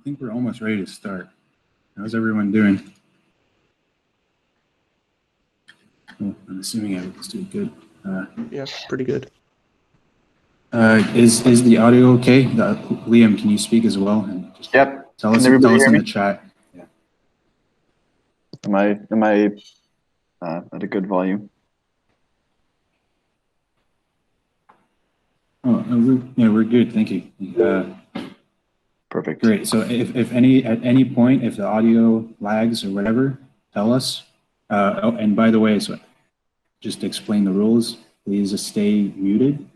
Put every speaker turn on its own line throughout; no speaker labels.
think we're almost ready to start. How's everyone doing? Well, I'm assuming everyone's doing good.
Yeah, pretty good.
Is the audio okay? Liam, can you speak as well? And just
Yep.
Tell us in the chat. Yeah.
Am I at a good volume?
Oh, we're good. Thank you.
Perfect.
Great. So if at any point, if the audio lags or whatever, tell us. Oh, and by the way, so just to explain the rules, please just stay muted.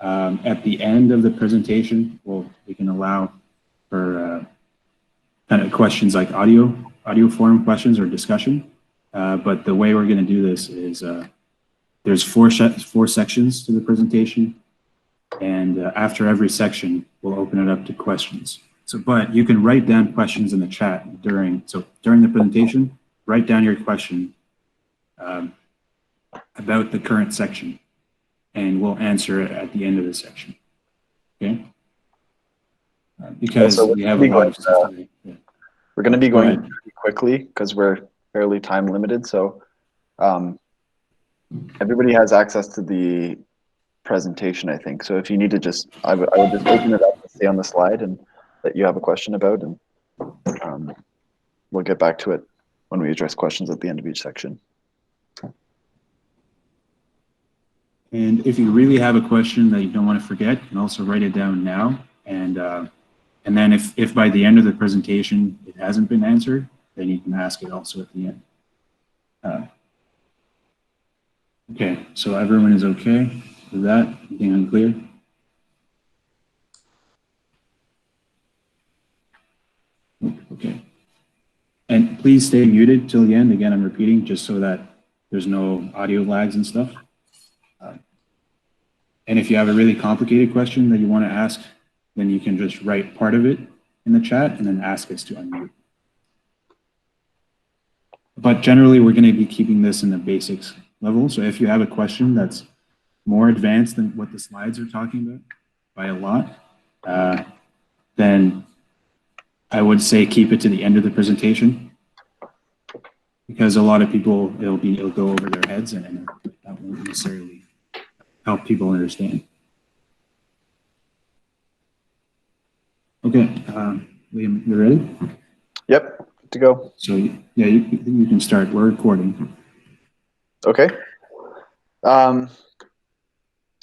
At the end of the presentation, we can allow for kind of questions like audio forum questions or discussion. But the way we're going to do this is there's four sections to the presentation. And after every section, we'll open it up to questions. But you can write down questions in the chat during the presentation, write down your question about the current section, and we'll answer it at the end of the section. Okay? Because we have a lot of stuff today. Yeah.
We're going to be going pretty quickly because we're fairly time limited. So everybody has access to the presentation, I think. So if you need to I would just open it up and stay on the slide and that you have a question about, and we'll get back to it when we address questions at the end of each section.
And if you really have a question that you don't want to forget, you can also write it down now. And then if by the end of the presentation it hasn't been answered, then you can ask it also at the end. Okay, so everyone is okay with that? Anything unclear? Okay. And please stay muted till the end. Again, I'm repeating just so that there's no audio lags and stuff. And if you have a really complicated question that you want to ask, then you can just write part of it in the chat and then ask us to unmute. But generally, we're going to be keeping this in the basics level. So if you have a question that's more advanced than what the slides are talking about by a lot, then I would say keep it to the end of the presentation, because a lot of people, it'll go over their heads and that won't necessarily help people understand. Okay, Liam, you ready?
Yep, good to go.
So yeah, you can start. We're recording.
Okay. So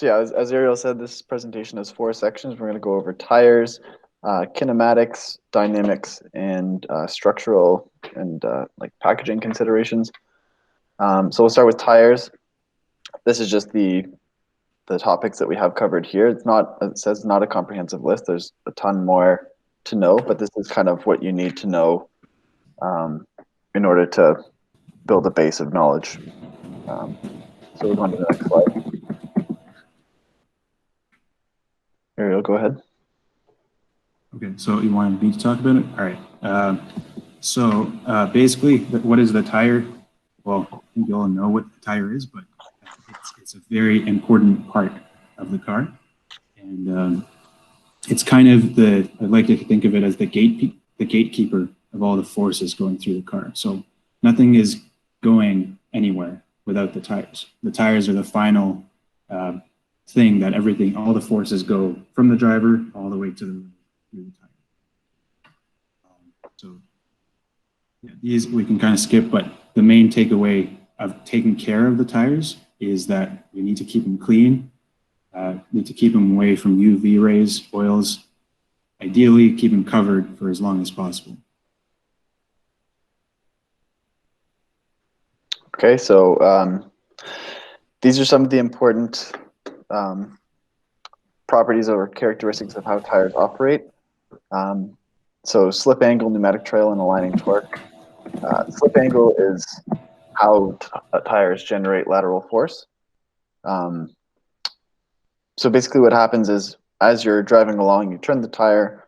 yeah, as Ariel said, this presentation has 4 sections. We're going to go over tires, kinematics, dynamics, and structural and like packaging considerations. So we'll start with tires. This is just the topics that we have covered here. It says not a comprehensive list. There's a ton more to know, but this is kind of what you need to know in order to build a base of knowledge. So we'll go on to the next slide. Ariel, go ahead.
Okay, so you wanted me to talk about it? All right. So basically, what is the tire? Well, I think you all know what the tire is, but it's a very important part of the car. And it's kind of I like to think of it as the gatekeeper of all the forces going through the car. So nothing is going anywhere without the tires. The tires are the final thing that all the forces go from the driver all the way to the tire. So yeah, these we can kind of skip, but the main takeaway of taking care of the tires is that you need to keep them clean, need to keep them away from UV rays, oils, ideally keep them covered for as long as possible.
Okay, so these are some of the important properties or characteristics of how tires operate. So slip angle, pneumatic trail, and aligning torque. Slip angle is how tires generate lateral force. So basically what happens is as you're driving along, you turn the tire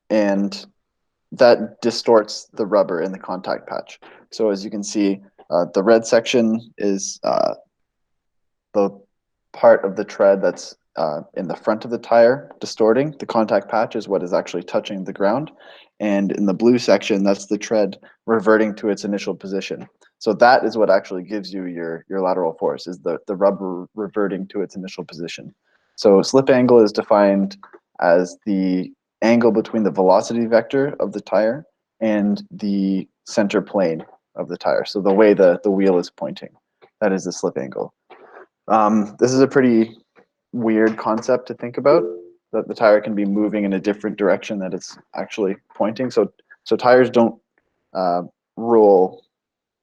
and that distorts the rubber in the contact patch. So as you can see, the red section is the part of the tread that's in the front of the tire distorting. The contact patch is what is actually touching the ground. And in the blue section, that's the tread reverting to its initial position. So that is what actually gives you your lateral force, is the rubber reverting to its initial position. So slip angle is defined as the angle between the velocity vector of the tire and the center plane of the tire. So the way the wheel is pointing, that is the slip angle. This is a pretty weird concept to think about, that the tire can be moving in a different direction that it's actually pointing. So tires don't roll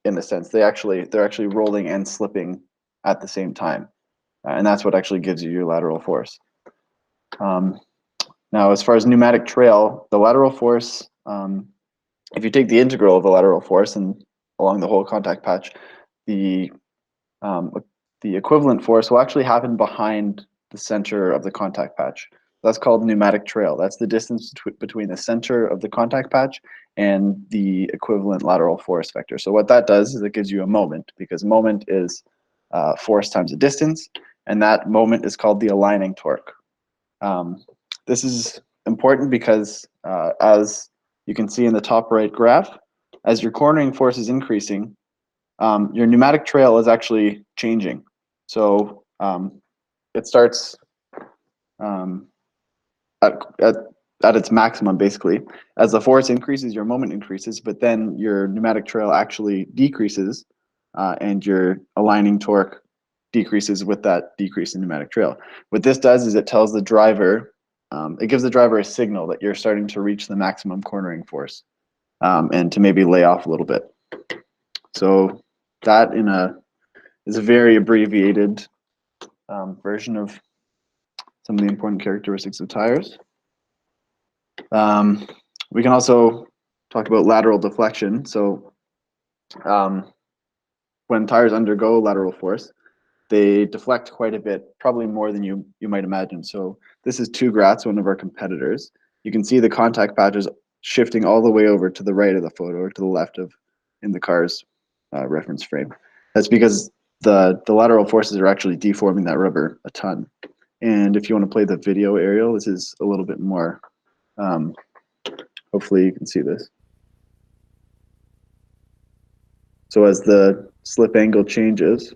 in a sense. They're actually rolling and slipping at the same time, and that's what actually gives you your lateral force. Now, as far as pneumatic trail, the lateral force, if you take the integral of the lateral force and along the whole contact patch, the equivalent force will actually happen behind the center of the contact patch. That's called pneumatic trail. That's the distance between the center of the contact patch and the equivalent lateral force vector. So what that does is it gives you a moment, because moment is force times a distance, and that moment is called the aligning torque. This is important because as you can see in the top right graph, as your cornering force is increasing, your pneumatic trail is actually changing. So it starts at its maximum, basically. As the force increases, your moment increases, but then your pneumatic trail actually decreases, and your aligning torque decreases with that decrease in pneumatic trail. What this does is it tells the driver, it gives the driver a signal that you're starting to reach the maximum cornering force, and to maybe lay off a little bit. So that is a very abbreviated version of some of the important characteristics of tires. We can also talk about lateral deflection. So when tires undergo lateral force, they deflect quite a bit, probably more than you might imagine. So this is 2 Gratz, one of our competitors. You can see the contact patches shifting all the way over to the right of the photo, or to the left of in the car's reference frame. That's because the lateral forces are actually deforming that rubber a ton. And if you want to play the video, Ariel, this is a little bit more, hopefully you can see this. So as the slip angle changes,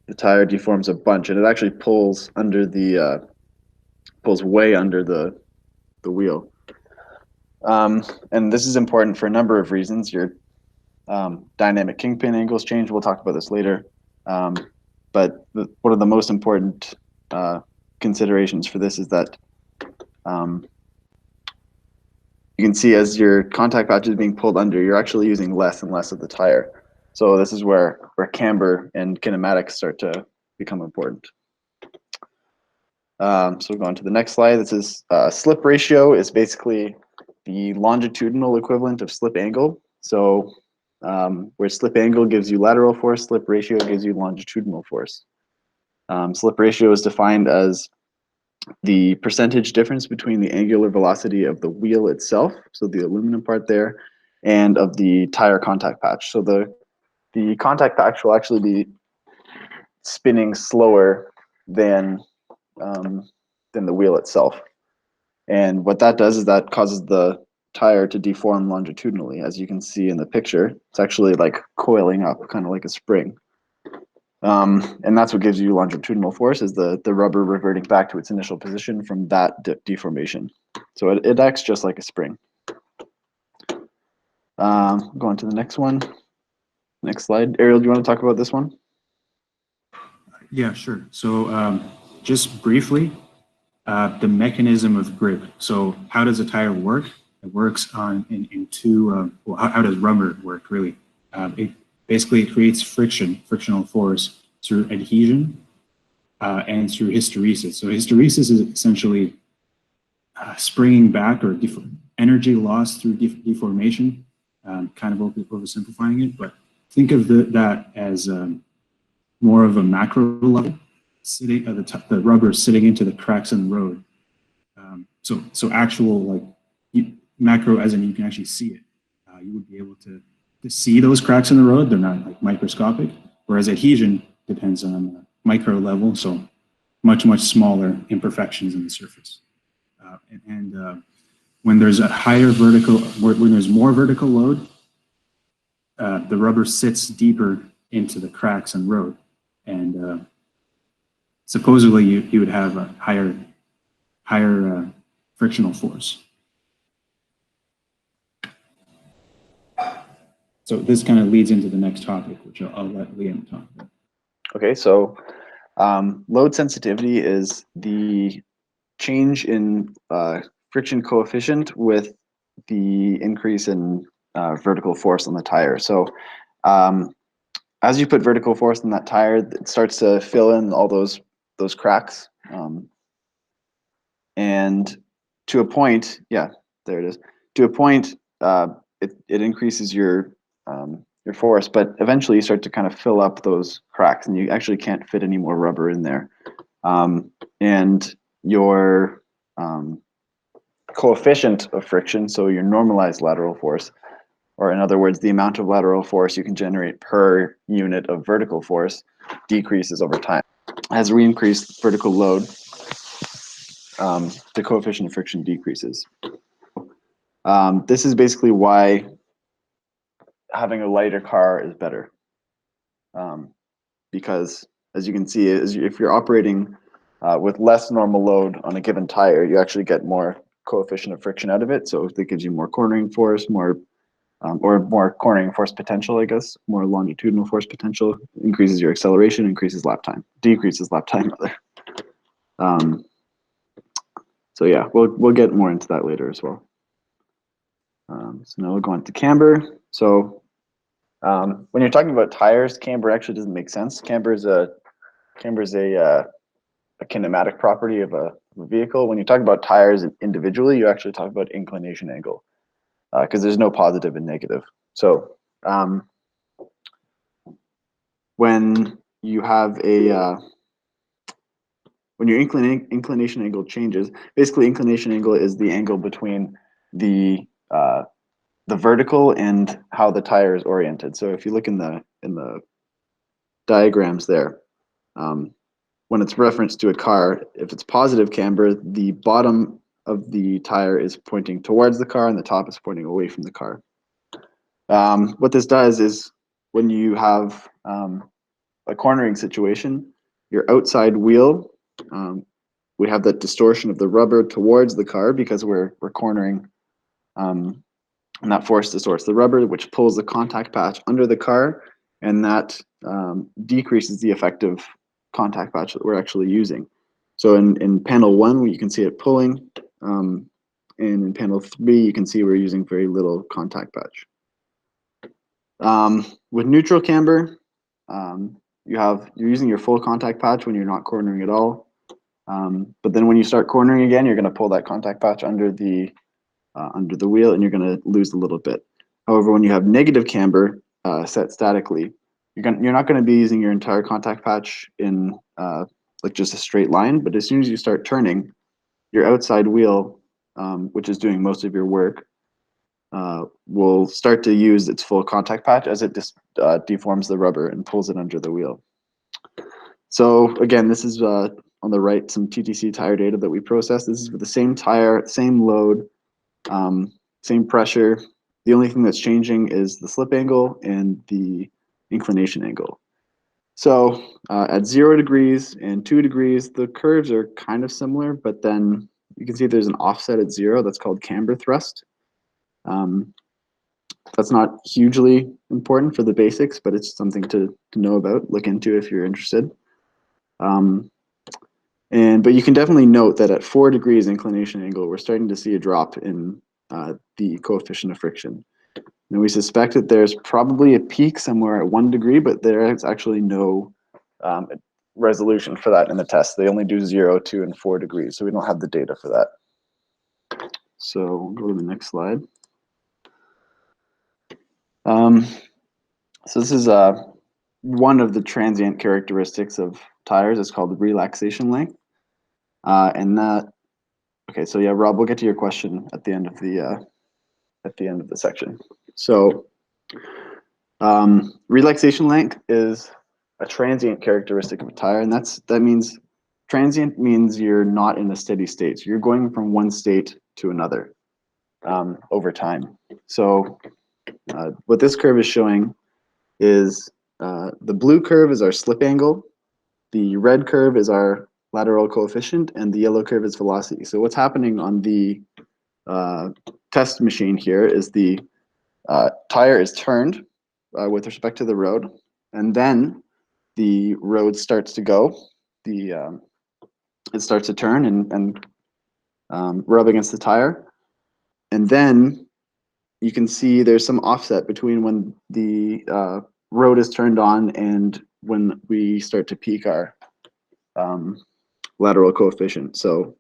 the tire deforms a bunch, and it actually pulls under the, pulls way under the wheel. And this is important for a number of reasons. Your dynamic kingpin angles change. We'll talk about this later. But one of the most important considerations for this is that you can see as your contact patch is being pulled under, you're actually using less and less of the tire. So this is where camber and kinematics start to become important. So we'll go on to the next slide. This is slip ratio is basically the longitudinal equivalent of slip angle. So where slip angle gives you lateral force, slip ratio gives you longitudinal force. Slip ratio is defined as the percentage difference between the angular velocity of the wheel itself, so the aluminum part there, and of the tire contact patch. So the contact patch will actually be spinning slower than the wheel itself. And what that does is that causes the tire to deform longitudinally. As you can see in the picture, it's actually like coiling up, kind of like a spring. And that's what gives you longitudinal force, is the rubber reverting back to its initial position from that deformation. So it acts just like a spring. Go on to the next one. Next slide. Ariel, do you want to talk about this one?
Yeah, sure. So just briefly, the mechanism of grip. So how does a tire work? It works in two, well, how does rubber work, really? It basically creates frictional force through adhesion and through hysteresis. So hysteresis is essentially springing back, or energy loss through deformation, kind of oversimplifying it, but think of that as more of a macro level, sitting the rubber sitting into the cracks in the road. So actual, like, macro, as in you can actually see it. You would be able to see those cracks in the road. They're not like microscopic, whereas adhesion depends on micro level. So much, much smaller imperfections in the surface. When there's a higher vertical, when there's more vertical load, the rubber sits deeper into the cracks and road. And supposedly you would have a higher frictional force. So this kind of leads into the next topic, which I'll let Liam talk about.
Okay, so load sensitivity is the change in friction coefficient with the increase in vertical force on the tire. So as you put vertical force in that tire, it starts to fill in all those cracks. And to a point, yeah, there it is. To a point, it increases your force, but eventually you start to kind of fill up those cracks, and you actually can't fit any more rubber in there. And your coefficient of friction, so your normalized lateral force, or in other words, the amount of lateral force you can generate per unit of vertical force, decreases over time. As we increase vertical load, the coefficient of friction decreases. This is basically why having a lighter car is better. Because as you can see, if you're operating with less normal load on a given tire, you actually get more coefficient of friction out of it. So it gives you more cornering force, or more cornering force potential, I guess, more longitudinal force potential, increases your acceleration, increases lap time, decreases lap time rather. So yeah, we'll get more into that later as well. So now we'll go on to camber. So when you're talking about tires, camber actually doesn't make sense. Camber is a kinematic property of a vehicle. When you talk about tires individually, you actually talk about inclination angle, because there's no positive and negative. So when you have when your inclination angle changes, basically inclination angle is the angle between the vertical and how the tire is oriented. So if you look in the diagrams there, when it's referenced to a car, if it's positive camber, the bottom of the tire is pointing towards the car and the top is pointing away from the car. What this does is when you have a cornering situation, your outside wheel, we have that distortion of the rubber towards the car because we're cornering, and that force distorts the rubber, which pulls the contact patch under the car, and that decreases the effective contact patch that we're actually using. So in panel 1, you can see it pulling, and in panel 3, you can see we're using very little contact patch. With neutral camber, you're using your full contact patch when you're not cornering at all. But then when you start cornering again, you're going to pull that contact patch under the wheel, and you're going to lose a little bit. However, when you have negative camber set statically, you're not going to be using your entire contact patch in like just a straight line. But as soon as you start turning, your outside wheel, which is doing most of your work, will start to use its full contact patch as it deforms the rubber and pulls it under the wheel. So again, this is on the right, some TTC tire data that we processed. This is with the same tire, same load, same pressure. The only thing that's changing is the slip angle and the inclination angle. So at 0 degrees and 2 degrees, the curves are kind of similar, but then you can see there's an offset at 0 that's called camber thrust. That's not hugely important for the basics, but it's something to know about, look into if you're interested. But you can definitely note that at 4 degrees inclination angle, we're starting to see a drop in the coefficient of friction. And we suspect that there's probably a peak somewhere at 1 degree, but there is actually no resolution for that in the test. They only do 0, 2, and 4 degrees, so we don't have the data for that. So we'll go to the next slide. So this is one of the transient characteristics of tires. It's called relaxation length. And that, okay, so yeah, Rob, we'll get to your question at the end of the section. So relaxation length is a transient characteristic of a tire, and that means transient means you're not in a steady state. So you're going from one state to another over time. So what this curve is showing is the blue curve is our slip angle, the red curve is our lateral coefficient, and the yellow curve is velocity. So what's happening on the test machine here is the tire is turned with respect to the road, and then the road starts to go. It starts to turn and rub against the tire, and then you can see there's some offset between when the road is turned on and when we start to peak our lateral coefficient. So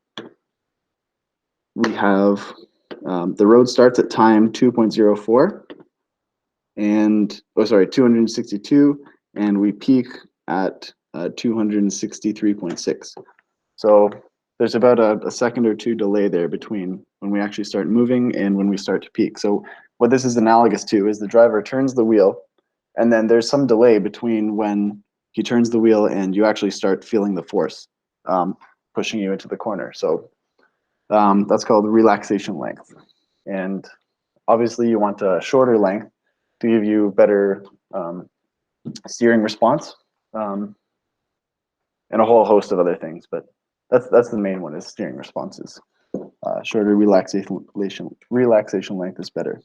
we have the road starts at time 2.04 and 262, and we peak at 263.6. So there's about a second or two delay there between when we actually start moving and when we start to peak. So what this is analogous to is the driver turns the wheel, and then there's some delay between when he turns the wheel and you actually start feeling the force pushing you into the corner. So that's called relaxation length. And obviously you want a shorter length to give you better steering response and a whole host of other things. But that's the main one, is steering responses. Shorter relaxation length is better.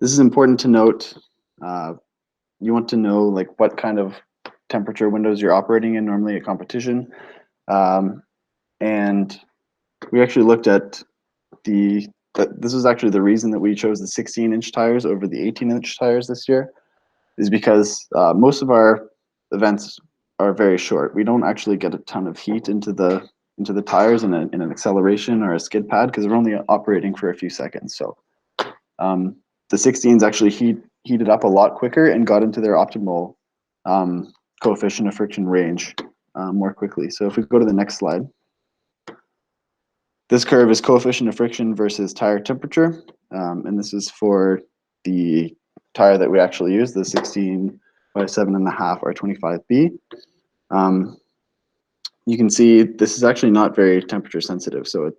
This is important to note. You want to know like what kind of temperature windows you're operating in normally at competition. And we actually looked at this was actually the reason that we chose the 16-inch tires over the 18-inch tires this year, is because most of our events are very short. We don't actually get a ton of heat into the tires in an acceleration or a skid pad, because we're only operating for a few seconds. So the 16s actually heated up a lot quicker and got into their optimal coefficient of friction range more quickly. So if we go to the next slide, this curve is coefficient of friction versus tire temperature, and this is for the tire that we actually use, the 16 by 7.5 R25B. You can see this is actually not very temperature sensitive, so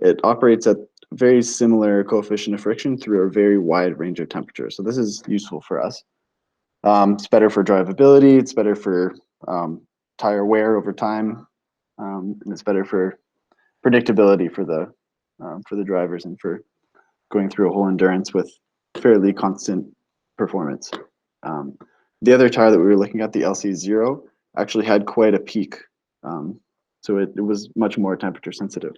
it operates at very similar coefficient of friction through a very wide range of temperatures. So this is useful for us. It's better for drivability. It's better for tire wear over time, and it's better for predictability for the drivers and for going through a whole endurance with fairly constant performance. The other tire that we were looking at, the LC0, actually had quite a peak, so it was much more temperature sensitive.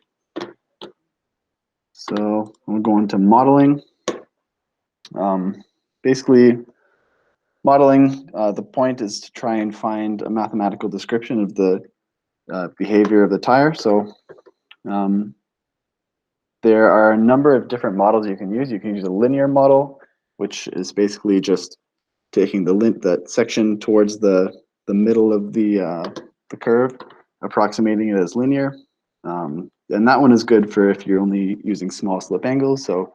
So we'll go into modeling. Basically, modeling, the point is to try and find a mathematical description of the behavior of the tire. So there are a number of different models you can use. You can use a linear model, which is basically just taking that section towards the middle of the curve, approximating it as linear. And that one is good for if you're only using small slip angles. So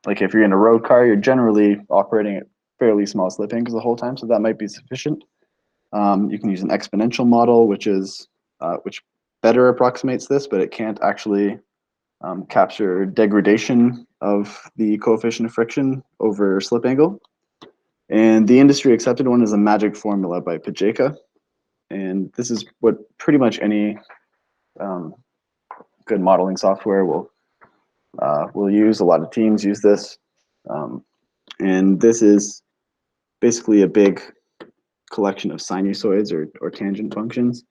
like if you're in a road car, you're generally operating at fairly small slip angles the whole time, so that might be sufficient. You can use an exponential model, which better approximates this, but it can't actually capture degradation of the coefficient of friction over slip angle. And the industry accepted one is a magic formula by Pajeka. And this is what pretty much any good modeling software will use. A lot of teams use this. And this is basically a big collection of sinusoids or tangent functions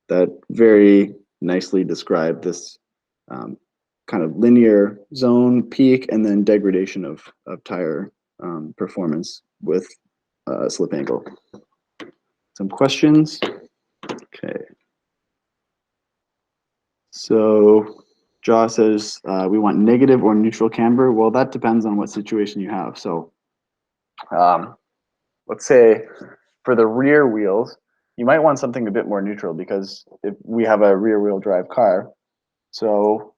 that very nicely describe this kind of linear zone peak and then degradation of tire performance with slip angle. Some questions? Okay. So Jaw says we want negative or neutral camber. Well, that depends on what situation you have. So let's say for the rear wheels, you might want something a bit more neutral, because if we have a rear wheel drive car, so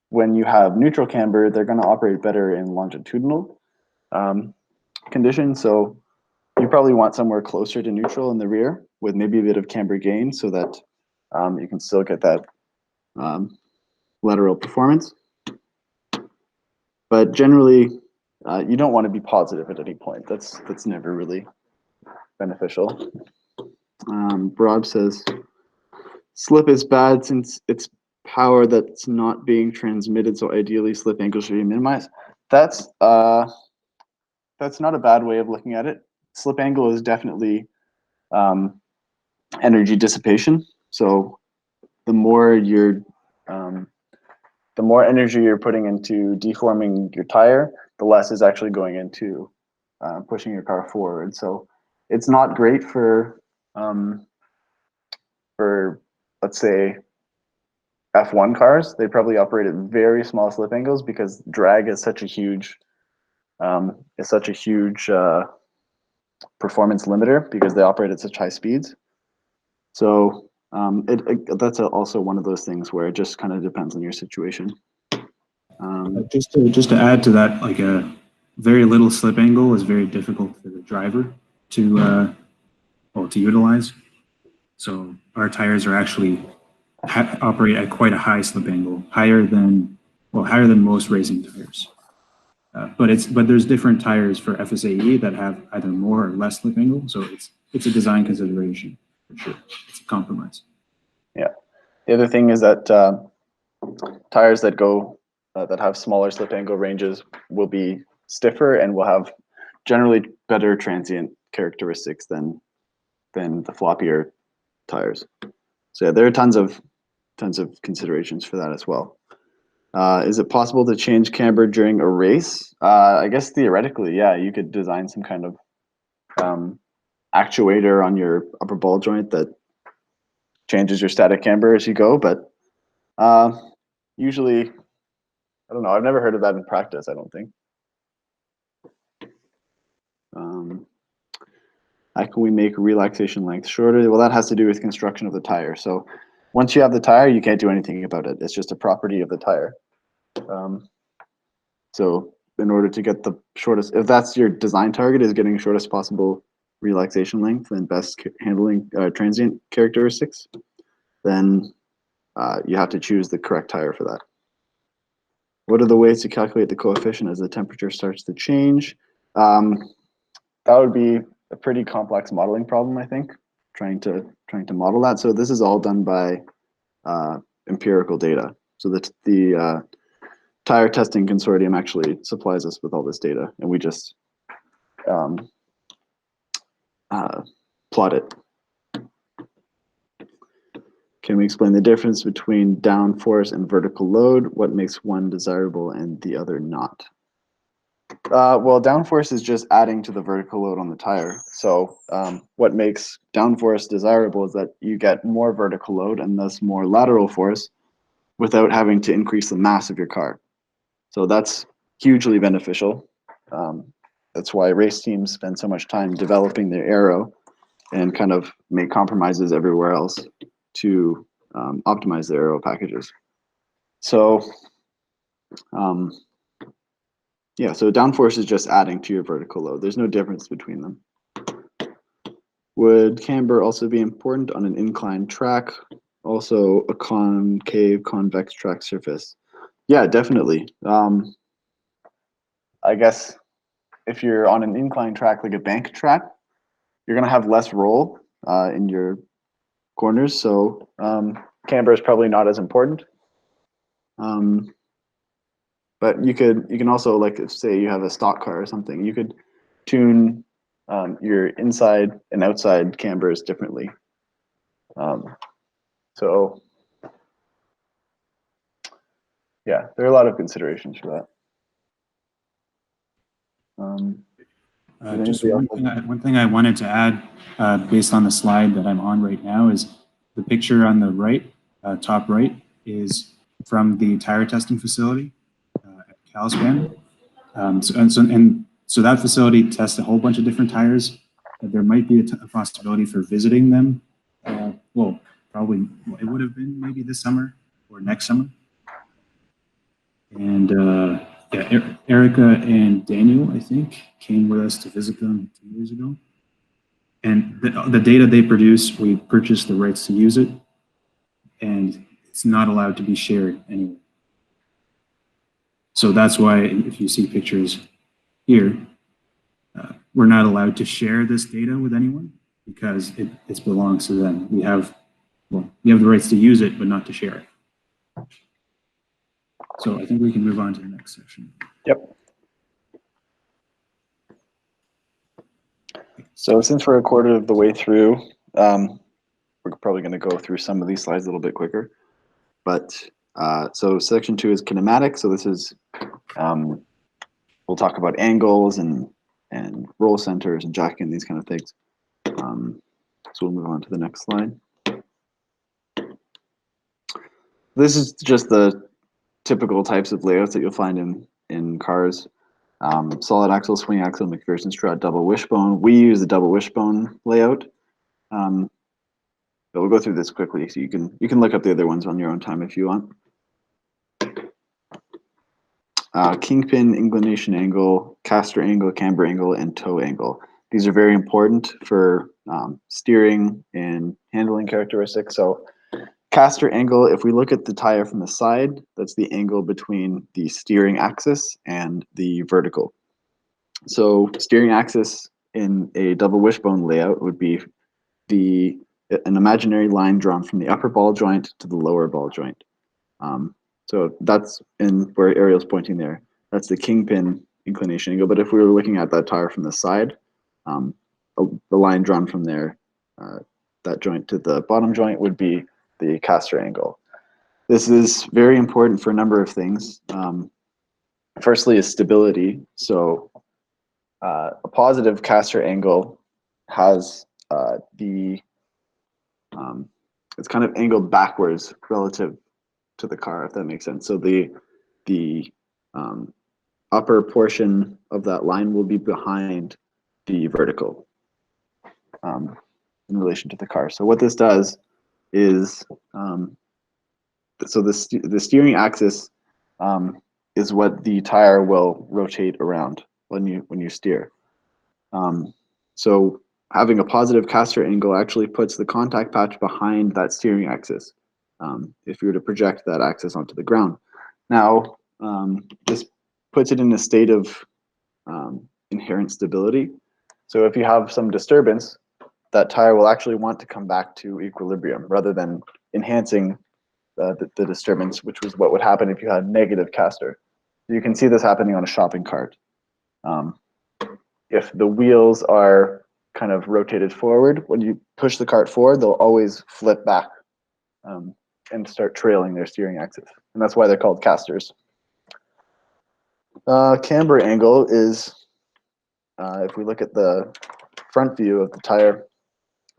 when you have neutral camber, they're going to operate better in longitudinal conditions. So you probably want somewhere closer to neutral in the rear with maybe a bit of camber gain so that you can still get that lateral performance. But generally, you don't want to be positive at any point. That's never really beneficial. Rob says, slip is bad since it's power that's not being transmitted, so ideally slip angle should be minimized. That's not a bad way of looking at it. Slip angle is definitely energy dissipation. So the more energy you're putting into deforming your tire, the less is actually going into pushing your car forward. So it's not great for let's say F1 cars. They probably operate at very small slip angles because drag is such a huge performance limiter because they operate at such high speeds. So that's also one of those things where it just kind of depends on your situation.
Just to add to that, like a very little slip angle is very difficult for the driver to utilize. So our tires are actually operate at quite a high slip angle, higher than most racing tires. But there's different tires for FSAE that have either more or less slip angle, so it's a design consideration for sure. It's a compromise.
Yeah. The other thing is that tires that go that have smaller slip angle ranges will be stiffer and will have generally better transient characteristics than the floppier tires. So yeah, there are tons of considerations for that as well. Is it possible to change camber during a race? I guess theoretically, yeah, you could design some kind of actuator on your upper ball joint that changes your static camber as you go, but usually, I don't know. I've never heard of that in practice, I don't think. How can we make relaxation length shorter? Well, that has to do with construction of the tire. So once you have the tire, you can't do anything about it. It's just a property of the tire. So in order to get the shortest, if that's your design target, is getting shortest possible relaxation length and best handling transient characteristics, then you have to choose the correct tire for that. What are the ways to calculate the coefficient as the temperature starts to change? That would be a pretty complex modeling problem, I think, trying to model that. So this is all done by empirical data. So the Tire Testing Consortium actually supplies us with all this data, and we just plot it. Can we explain the difference between downforce and vertical load? What makes one desirable and the other not? Well, downforce is just adding to the vertical load on the tire. So what makes downforce desirable is that you get more vertical load and thus more lateral force without having to increase the mass of your car. So that's hugely beneficial. That's why race teams spend so much time developing their aero and kind of make compromises everywhere else to optimize their aero packages. So yeah, so downforce is just adding to your vertical load. There's no difference between them. Would camber also be important on an inclined track? Also a concave, convex track surface? Yeah, definitely. I guess if you're on an inclined track like a bank track, you're going to have less roll in your corners, so camber is probably not as important. But you can also, like, say you have a stock car or something, you could tune your inside and outside cambers differently. So yeah, there are a lot of considerations for that.
Just one thing I wanted to add, based on the slide that I'm on right now, is the picture on the right, top right, is from the tire testing facility at Calspan. So that facility tests a whole bunch of different tires. There might be a possibility for visiting them. Well, probably it would have been maybe this summer or next summer. And yeah, Erica and Daniel, I think, came with us to visit them 2 years ago. And the data they produce, we purchase the rights to use it, and it's not allowed to be shared anywhere. So that's why if you see pictures here, we're not allowed to share this data with anyone because it belongs to them. We have the rights to use it, but not to share it. So I think we can move on to the next section.
Yep. So since we're a quarter of the way through, we're probably going to go through some of these slides a little bit quicker. But so section 2 is kinematics. So this is, we'll talk about angles and roll centers and jacking and these kind of things. So we'll move on to the next slide. This is just the typical types of layouts that you'll find in cars. Solid axle, swing axle, McPherson strut, double wishbone. We use the double wishbone layout. But we'll go through this quickly, so you can look up the other ones on your own time if you want. Kingpin, inclination angle, caster angle, camber angle, and toe angle. These are very important for steering and handling characteristics. So caster angle, if we look at the tire from the side, that's the angle between the steering axis and the vertical. So steering axis in a double wishbone layout would be an imaginary line drawn from the upper ball joint to the lower ball joint. So that's where Ariel's pointing there. That's the kingpin inclination angle. But if we were looking at that tire from the side, the line drawn from there, that joint to the bottom joint would be the caster angle. This is very important for a number of things. Firstly is stability. So a positive caster angle has it's kind of angled backwards relative to the car, if that makes sense. So the upper portion of that line will be behind the vertical in relation to the car. So what this does is, so the steering axis is what the tire will rotate around when you steer. So having a positive caster angle actually puts the contact patch behind that steering axis if you were to project that axis onto the ground. Now, this puts it in a state of inherent stability. So if you have some disturbance, that tire will actually want to come back to equilibrium rather than enhancing the disturbance, which was what would happen if you had negative caster. You can see this happening on a shopping cart. If the wheels are kind of rotated forward, when you push the cart forward, they'll always flip back and start trailing their steering axis. And that's why they're called casters. Camber angle is, if we look at the front view of the tire,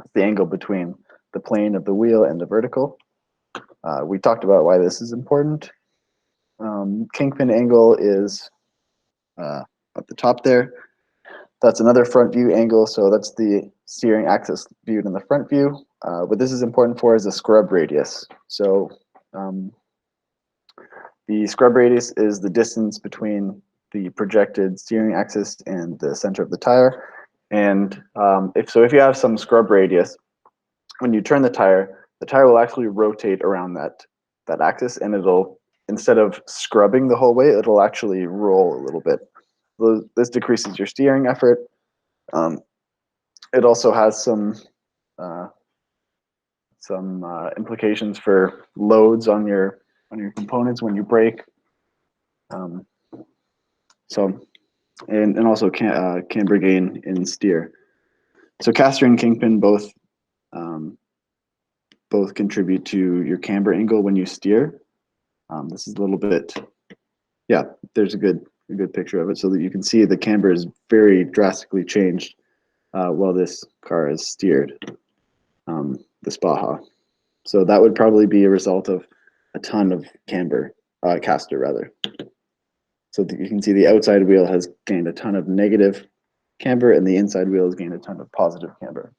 it's the angle between the plane of the wheel and the vertical. We talked about why this is important. Kingpin angle is at the top there. That's another front view angle, so that's the steering axis viewed in the front view. What this is important for is the scrub radius. So the scrub radius is the distance between the projected steering axis and the center of the tire. And if you have some scrub radius, when you turn the tire will actually rotate around that axis, and it'll, instead of scrubbing the whole way, it'll actually roll a little bit. This decreases your steering effort. It also has some implications for loads on your components when you brake. And also camber gain in steer. So caster and kingpin both contribute to your camber angle when you steer. This is a little bit, yeah, there's a good picture of it so that you can see the camber is very drastically changed while this car is steered, this Baja. So that would probably be a result of a ton of caster rather. So you can see the outside wheel has gained a ton of negative camber and the inside wheel has gained a ton of positive camber.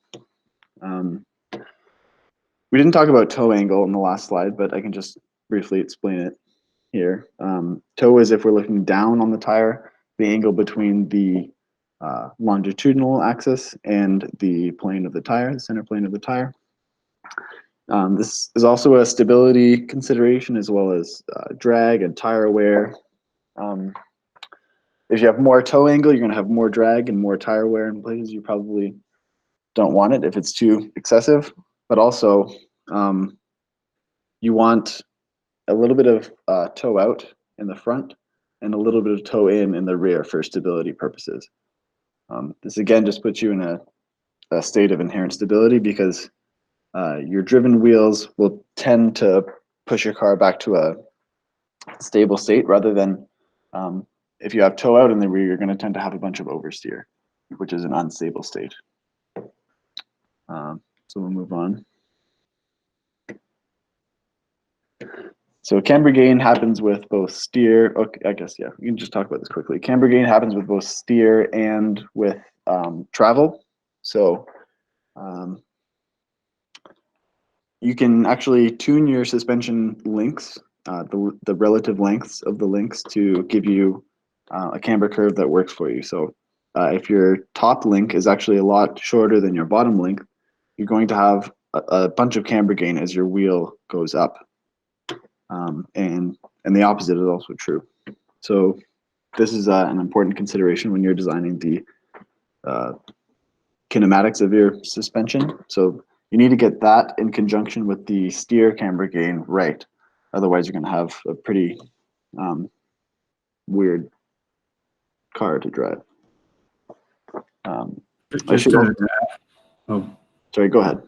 We didn't talk about toe angle in the last slide, but I can just briefly explain it here. Toe is if we're looking down on the tire, the angle between the longitudinal axis and the plane of the tire, the center plane of the tire. This is also a stability consideration as well as drag and tire wear. If you have more toe angle, you're going to have more drag and more tire wear in places you probably don't want it if it's too excessive. But also, you want a little bit of toe out in the front and a little bit of toe in the rear for stability purposes. This again just puts you in a state of inherent stability because your driven wheels will tend to push your car back to a stable state rather than if you have toe out in the rear, you're going to tend to have a bunch of oversteer, which is an unstable state. So we'll move on. So camber gain happens with both steer. Okay, I guess, yeah, we can just talk about this quickly. Camber gain happens with both steer and with travel. So you can actually tune your suspension links, the relative lengths of the links to give you a camber curve that works for you. So if your top link is actually a lot shorter than your bottom link, you're going to have a bunch of camber gain as your wheel goes up. And the opposite is also true. So this is an important consideration when you're designing the kinematics of your suspension. So you need to get that in conjunction with the steer camber gain right. Otherwise, you're going to have a pretty weird car to drive. Sorry, go ahead.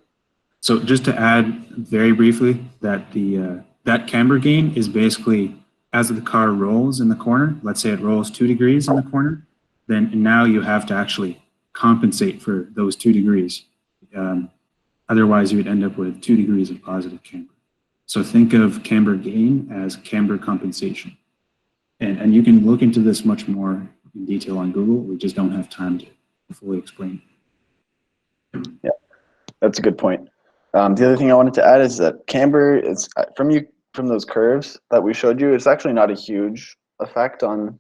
So just to add very briefly that the that camber gain is basically as the car rolls in the corner, let's say it rolls 2 degrees in the corner, then now you have to actually compensate for those 2 degrees. Otherwise, you would end up with 2 degrees of positive camber. So think of camber gain as camber compensation. And you can look into this much more in detail on Google. We just don't have time to fully explain.
Yeah, that's a good point. The other thing I wanted to add is that camber is from those curves that we showed you. It's actually not a huge effect on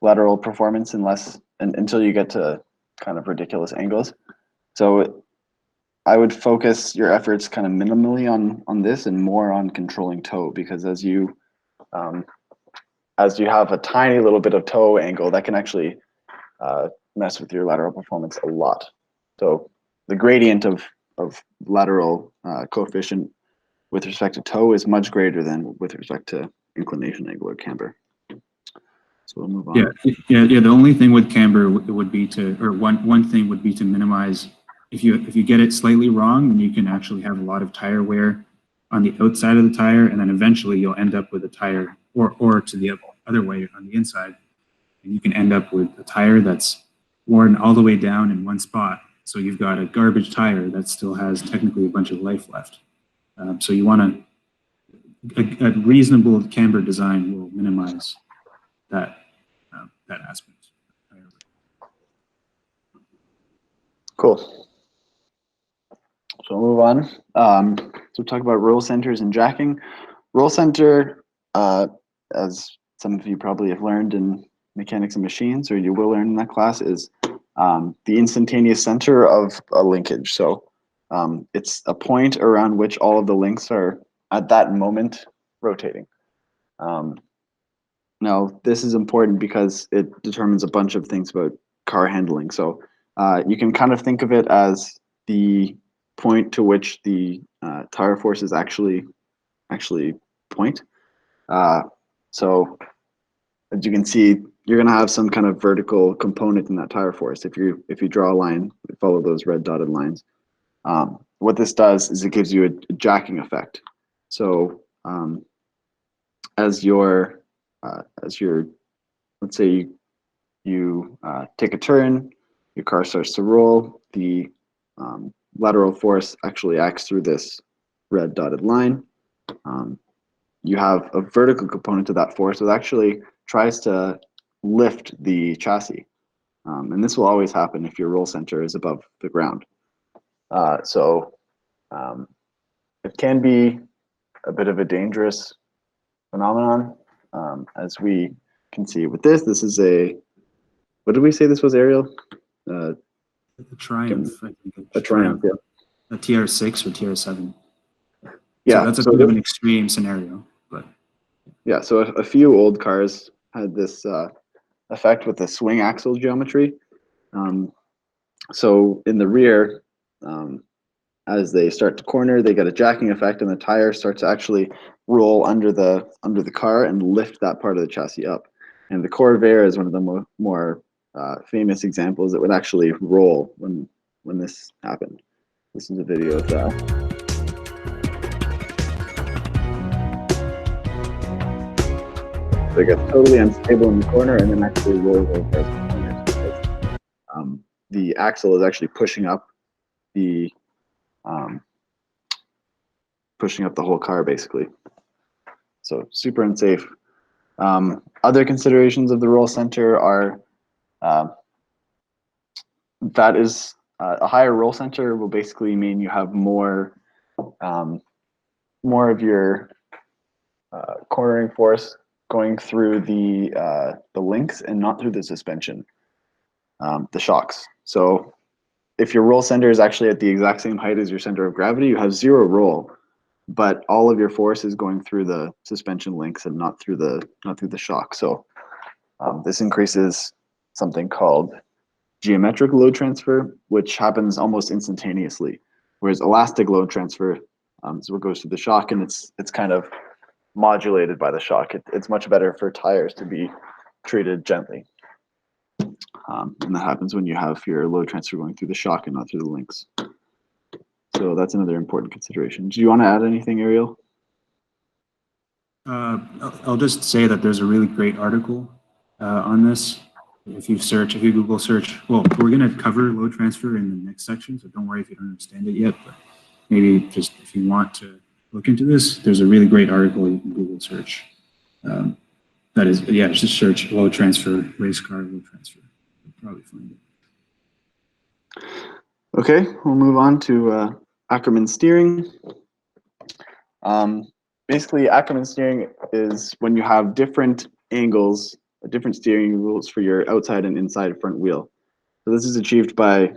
lateral performance until you get to kind of ridiculous angles. So I would focus your efforts kind of minimally on this and more on controlling toe, because as you have a tiny little bit of toe angle, that can actually mess with your lateral performance a lot. So the gradient of lateral coefficient with respect to toe is much greater than with respect to inclination angle or camber. So we'll move on.
Yeah. The only thing with camber would be one thing would be to minimize. If you get it slightly wrong, then you can actually have a lot of tire wear on the outside of the tire, and then eventually you'll end up with a tire, or to the other way on the inside, and you can end up with a tire that's worn all the way down in one spot. So you've got a garbage tire that still has technically a bunch of life left. So you want a reasonable camber design will minimize that aspect.
Cool. So we'll move on. So talk about roll centers and jacking. Roll center, as some of you probably have learned in mechanics and machines, or you will learn in that class, is the instantaneous center of a linkage. So it's a point around which all of the links are at that moment rotating. Now, this is important because it determines a bunch of things about car handling. So you can kind of think of it as the point to which the tire forces actually point. So as you can see, you're going to have some kind of vertical component in that tire force. If you draw a line, follow those red dotted lines. What this does is it gives you a jacking effect. So as your let's say you take a turn, your car starts to roll, the lateral force actually acts through this red dotted line. You have a vertical component to that force that actually tries to lift the chassis. And this will always happen if your roll center is above the ground. So it can be a bit of a dangerous phenomenon. As we can see with this is a what did we say this was, Ariel?
A Triumph, I think.
A Triumph, yeah.
A TR6 or TR7.
Yeah,
so that's a bit of an extreme scenario, but
yeah. So a few old cars had this effect with the swing axle geometry. So in the rear, as they start to corner, they get a jacking effect, and the tire starts to actually roll under the car and lift that part of the chassis up. And the Corvair is one of the more famous examples that would actually roll when this happened. This is a video of that. They get totally unstable in the corner and then actually roll over as the corners because the axle is actually pushing up the whole car basically. So super unsafe. Other considerations of the roll center are that is a higher roll center will basically mean you have more of your cornering force going through the links and not through the suspension, the shocks. So if your roll center is actually at the exact same height as your center of gravity, you have zero roll, but all of your force is going through the suspension links and not through the shock. So this increases something called geometric load transfer, which happens almost instantaneously, whereas elastic load transfer is what goes through the shock, and it's kind of modulated by the shock. It's much better for tires to be treated gently. And that happens when you have your load transfer going through the shock and not through the links. So that's another important consideration. Do you want to add anything, Ariel?
I'll just say that there's a really great article on this. If you Google search, well, we're going to cover load transfer in the next section, so don't worry if you don't understand it yet, but maybe just if you want to look into this, there's a really great article you can Google search. That is, yeah, just search load transfer, race car load transfer. You'll probably find it.
Okay, we'll move on to Ackermann steering. Basically, Ackermann steering is when you have different angles, different steering rules for your outside and inside front wheel. So this is achieved by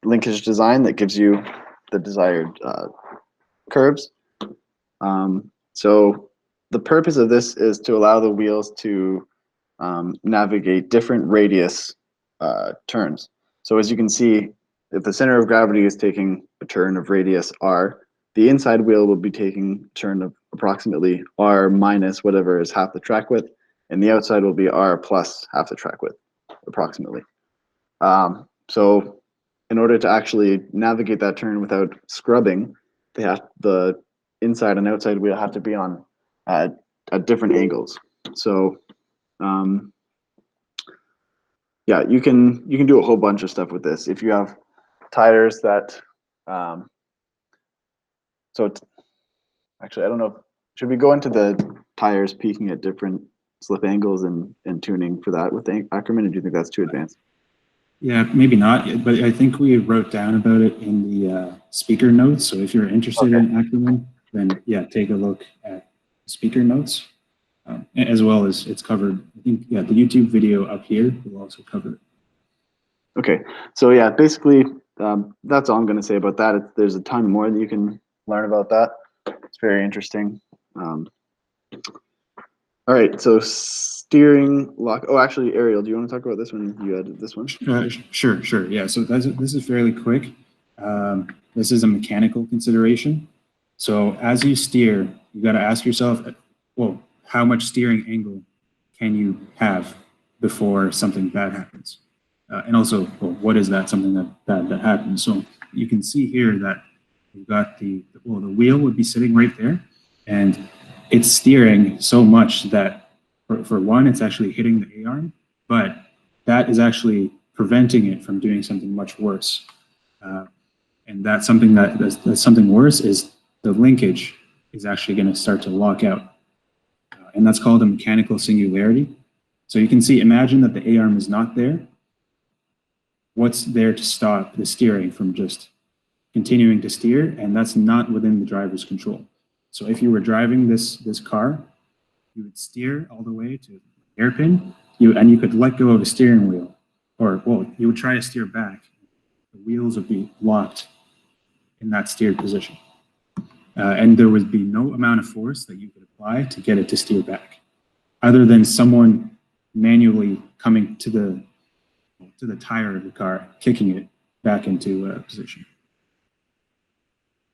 linkage design that gives you the desired curves. So the purpose of this is to allow the wheels to navigate different radius turns. So as you can see, if the center of gravity is taking a turn of radius r, the inside wheel will be taking a turn of approximately r minus whatever is half the track width, and the outside will be r plus half the track width, approximately. So in order to actually navigate that turn without scrubbing, the inside and outside wheel have to be on at different angles. So yeah, you can do a whole bunch of stuff with this. If you have tires that actually, I don't know, should we go into the tires peaking at different slip angles and tuning for that with Ackermann, or do you think that's too advanced?
Yeah, maybe not, but I think we wrote down about it in the speaker notes. So if you're interested in Ackermann, then yeah, take a look at speaker notes, as well as it's covered. I think, yeah, the YouTube video up here will also cover it. Okay,
so yeah, basically that's all I'm going to say about that. There's a ton more that you can learn about that. It's very interesting. All right, so steering lock. Oh, actually, Ariel, do you want to talk about this one? You added this one.
Sure. Yeah, so this is fairly quick. This is a mechanical consideration. So as you steer, you got to ask yourself, well, how much steering angle can you have before something bad happens? And also, well, what is that something that happens? So you can see here that you've got the wheel would be sitting right there, and it's steering so much that for one, it's actually hitting the A-arm, but that is actually preventing it from doing something much worse. And that's something that's something worse is the linkage is actually going to start to lock out. And that's called a mechanical singularity. So you can see, imagine that the A-arm is not there. What's there to stop the steering from just continuing to steer? And that's not within the driver's control. So if you were driving this car, you would steer all the way to the hairpin, you could let go of the steering wheel, or well, you would try to steer back. The wheels would be locked in that steered position. And there would be no amount of force that you could apply to get it to steer back, other than someone manually coming to the tire of the car, kicking it back into position.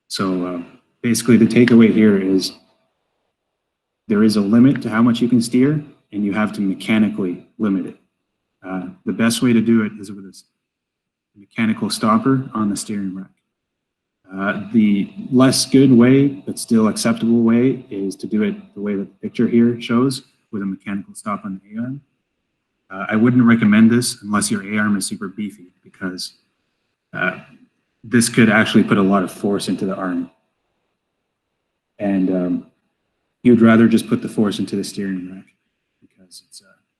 So basically the takeaway here is there is a limit to how much you can steer, and you have to mechanically limit it. The best way to do it is with a mechanical stopper on the steering rack. The less good way, but still acceptable way, is to do it the way that the picture here shows, with a mechanical stop on the A-arm. I wouldn't recommend this unless your A-arm is super beefy, because this could actually put a lot of force into the arm. And you'd rather just put the force into the steering rack, because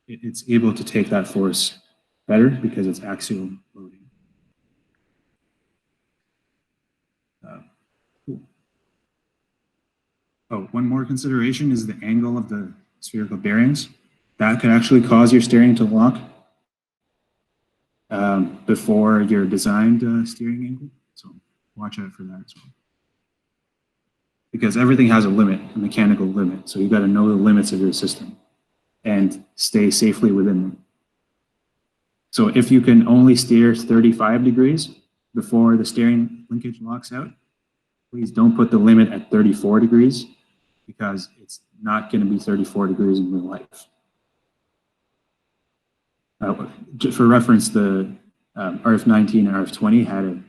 it's able to take that force better because it's axial loading. Cool. Oh, one more consideration is the angle of the spherical bearings. That could actually cause your steering to lock before your designed steering angle. So watch out for that as well. Because everything has a limit, a mechanical limit. So you've got to know the limits of your system and stay safely within them. So if you can only steer 35 degrees before the steering linkage locks out, please don't put the limit at 34 degrees, because it's not going to be 34 degrees in real life. For reference, the RF19 and RF20 had a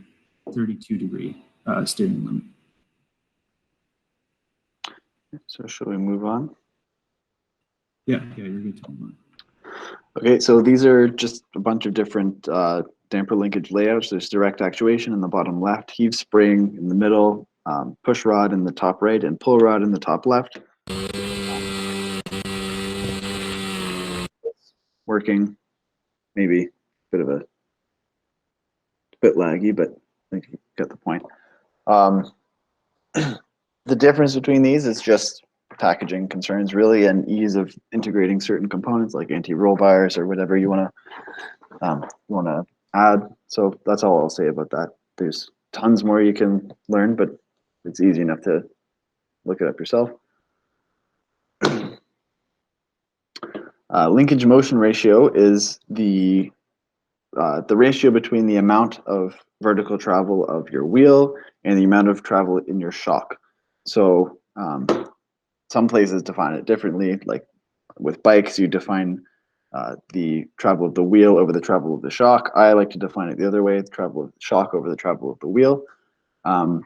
32 degree steering limit.
So should we move on?
Yeah, you're good to move on.
Okay, so these are just a bunch of different damper linkage layouts. There's direct actuation in the bottom left, heave spring in the middle, push rod in the top right, and pull rod in the top left. Working, maybe a bit laggy, but I think you get the point. The difference between these is just packaging concerns, really, and ease of integrating certain components like anti-roll bars or whatever you want to add. So that's all I'll say about that. There's tons more you can learn, but it's easy enough to look it up yourself. Linkage motion ratio is the ratio between the amount of vertical travel of your wheel and the amount of travel in your shock. So some places define it differently. Like with bikes, you define the travel of the wheel over the travel of the shock. I like to define it the other way: the travel of the shock over the travel of the wheel. And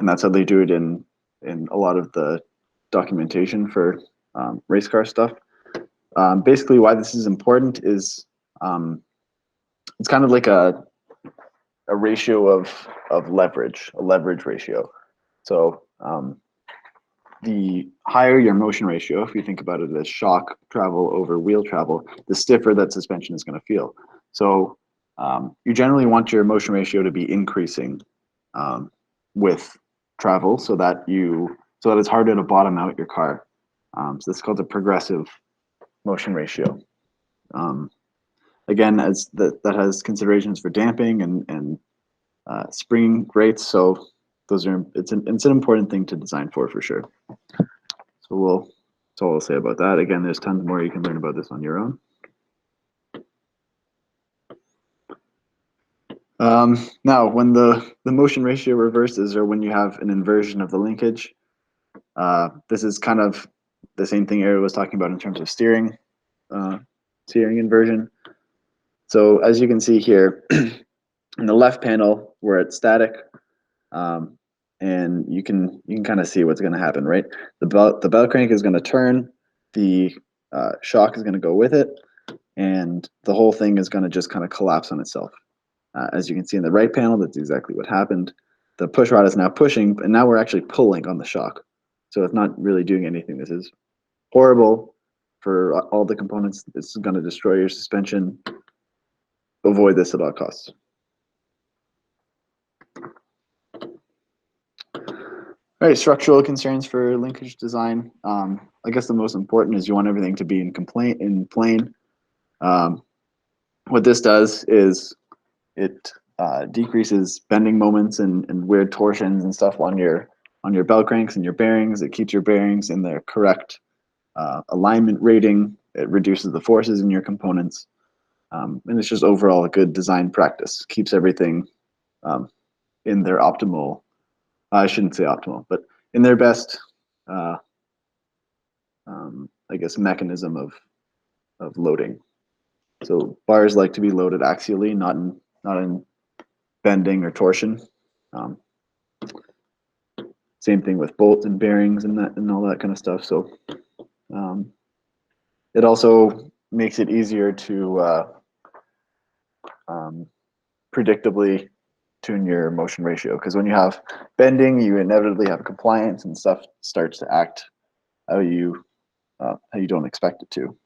that's how they do it in a lot of the documentation for race car stuff. Basically, why this is important is it's kind of like a ratio of leverage, a leverage ratio. So the higher your motion ratio, if you think about it as shock travel over wheel travel, the stiffer that suspension is going to feel. So you generally want your motion ratio to be increasing with travel, so that it's harder to bottom out your car. So this is called a progressive motion ratio. Again, as that has considerations for damping and spring rates. So those are it's an important thing to design for sure. So that's all I'll say about that. Again, there's tons more you can learn about this on your own. Now, when the motion ratio reverses, or when you have an inversion of the linkage, this is kind of the same thing Ariel was talking about in terms of steering inversion. So as you can see here, in the left panel, we're at static, and you can kind of see what's going to happen, right? The bell crank is going to turn, the shock is going to go with it, and the whole thing is going to just kind of collapse on itself. As you can see in the right panel, that's exactly what happened. The push rod is now pushing, and now we're actually pulling on the shock. So it's not really doing anything. This is horrible for all the components. This is going to destroy your suspension. Avoid this at all costs. All right, structural concerns for linkage design. I guess the most important is you want everything to be in plane. What this does is it decreases bending moments and weird torsions and stuff on your bell cranks and your bearings. It keeps your bearings in their correct alignment rating. It reduces the forces in your components. And it's just overall a good design practice. Keeps everything in their optimal, I shouldn't say optimal, but in their best, I guess, mechanism of loading. So bars like to be loaded axially, not in bending or torsion. Same thing with bolts and bearings and all that kind of stuff. So it also makes it easier to predictably tune your motion ratio, because when you have bending, you inevitably have compliance and stuff starts to act how you don't expect it to.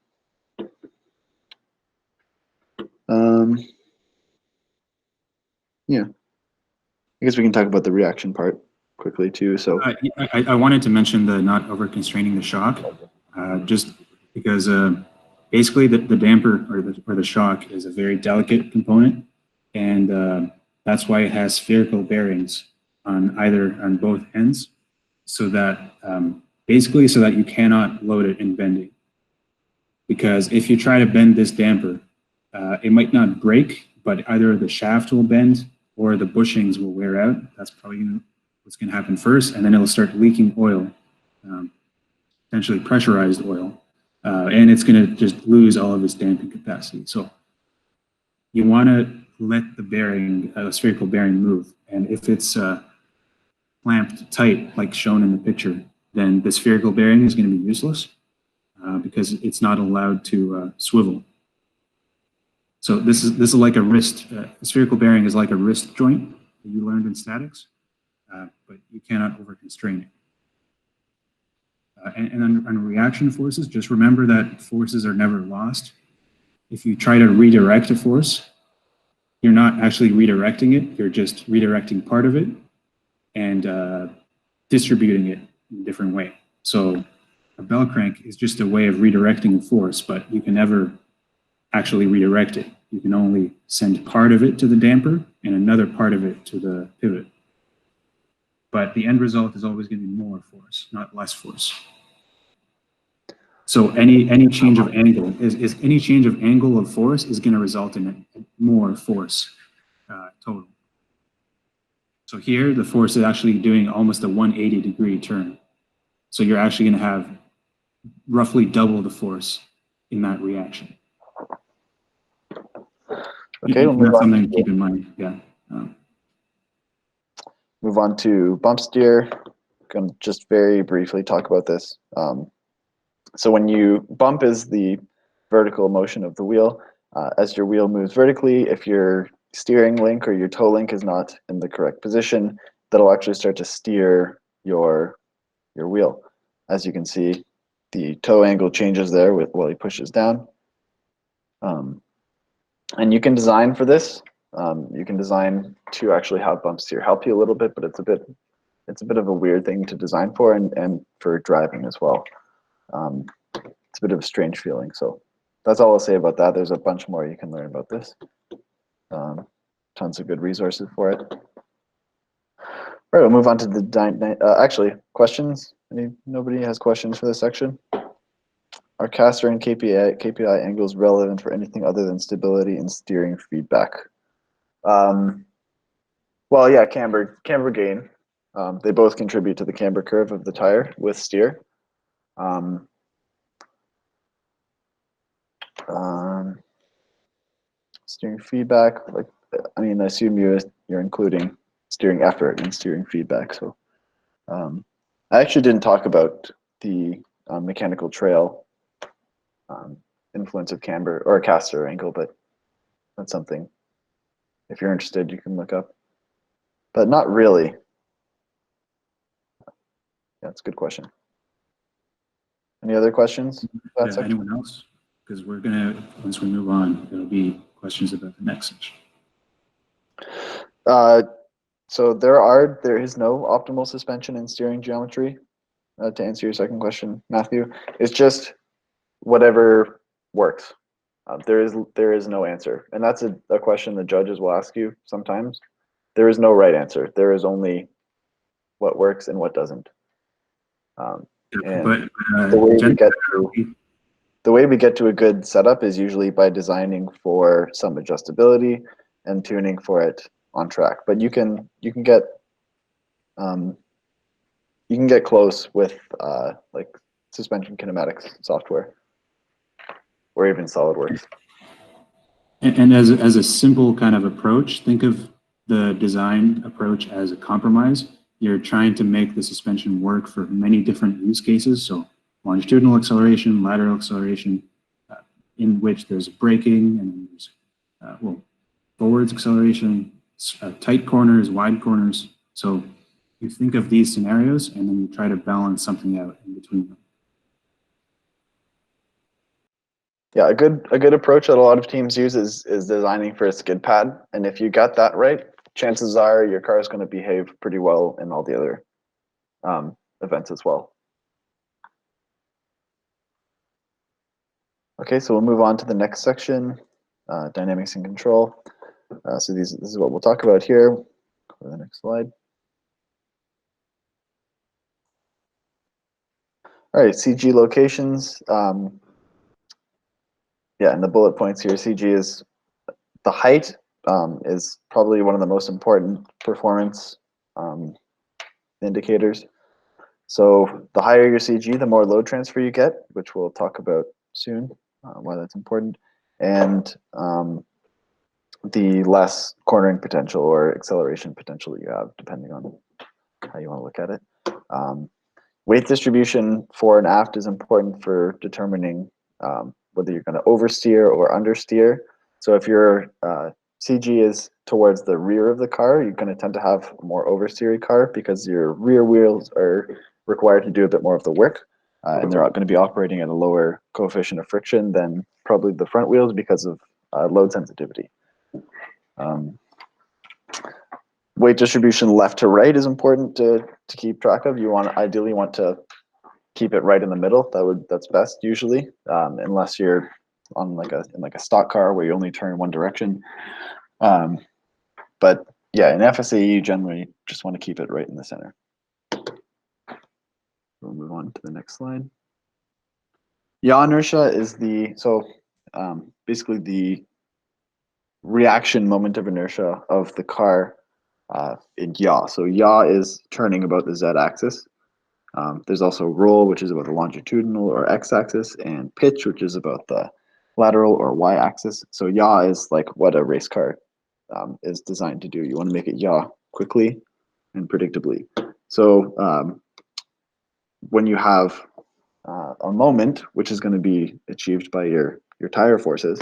Yeah, I guess we can talk about the reaction part quickly too. So
I wanted to mention the not over constraining the shock, just because basically the damper or the shock is a very delicate component, and that's why it has spherical bearings on both ends, so that basically so that you cannot load it in bending. Because if you try to bend this damper, it might not break, but either the shaft will bend or the bushings will wear out. That's probably what's going to happen first, and then it'll start leaking oil, potentially pressurized oil, and it's going to just lose all of its damping capacity. So you want to let the bearing, spherical bearing, move, and if it's clamped tight, like shown in the picture, then the spherical bearing is going to be useless because it's not allowed to swivel. So this is like a wrist. A spherical bearing is like a wrist joint that you learned in statics, but you cannot over constrain it. And on reaction forces, just remember that forces are never lost. If you try to redirect a force, you're not actually redirecting it. You're just redirecting part of it and distributing it in a different way. So a bell crank is just a way of redirecting a force, but you can never actually redirect it. You can only send part of it to the damper and another part of it to the pivot. But the end result is always going to be more force, not less force. So any change of angle is any change of angle of force is going to result in more force total. So here the force is actually doing almost a 180-degree turn. So you're actually going to have roughly double the force in that reaction.
Okay, we'll move
that's
on.
something to keep in mind. Yeah.
Move on to bump steer. I'm going to just very briefly talk about this. So when you bump is the vertical motion of the wheel. As your wheel moves vertically, if your steering link or your toe link is not in the correct position, that'll actually start to steer your wheel. As you can see, the toe angle changes there while he pushes down. And you can design for this. You can design to actually have bump steer help you a little bit, but it's a bit of a weird thing to design for and for driving as well. It's a bit of a strange feeling. So that's all I'll say about that. There's a bunch more you can learn about this. Tons of good resources for it. All right, we'll move on to the actually questions. Nobody has questions for this section? Are caster and KPI angles relevant for anything other than stability and steering feedback? Well, yeah, camber gain. They both contribute to the camber curve of the tire with steer. Steering feedback, like, I mean, I assume you're including steering effort and steering feedback. So I actually didn't talk about the mechanical trail influence of camber or caster angle, but that's something, if you're interested, you can look up. But not really. Yeah, that's a good question. Any other questions?
Anyone else? Because we're gonna, once we move on, there'll be questions about the next section.
So there is no optimal suspension in steering geometry. To answer your second question, Matthew, it's just whatever works. There is no answer, and that's a question the judges will ask you sometimes. There is no right answer. There is only what works and what doesn't. And
But
the way we
gen-
get to the way we get to a good setup is usually by designing for some adjustability and tuning for it on track. But you can get close with like suspension kinematics software or even SolidWorks.
and as a simple kind of approach, think of the design approach as a compromise. You're trying to make the suspension work for many different use cases. So longitudinal acceleration, lateral acceleration, in which there's braking and there's forwards acceleration, tight corners, wide corners. So you think of these scenarios and then you try to balance something out in between them.
Yeah, a good approach that a lot of teams use is designing for a skid pad, and if you got that right, chances are your car is going to behave pretty well in all the other events as well. Okay, so we'll move on to the next section, dynamics and control. So this is what we'll talk about here. Go to the next slide. All right, CG locations. Yeah, and the bullet points here, CG is the height is probably one of the most important performance indicators. So the higher your CG, the more load transfer you get, which we'll talk about soon, why that's important, and the less cornering potential or acceleration potential that you have, depending on how you want to look at it. Weight distribution fore and aft is important for determining whether you're going to oversteer or understeer. So if your CG is towards the rear of the car, you're going to tend to have a more oversteery car because your rear wheels are required to do a bit more of the work, and they're going to be operating at a lower coefficient of friction than probably the front wheels because of load sensitivity. Weight distribution left to right is important to keep track of. You ideally want to keep it right in the middle. That's best usually, unless you're on like a stock car where you only turn one direction. But yeah, in FSAE you generally just want to keep it right in the center. We'll move on to the next slide. Yaw inertia is basically the reaction moment of inertia of the car in yaw. So yaw is turning about the z-axis. There's also roll, which is about the longitudinal or x-axis, and pitch, which is about the lateral or y-axis. So yaw is like what a race car is designed to do. You want to make it yaw quickly and predictably. So when you have a moment, which is going to be achieved by your tire forces,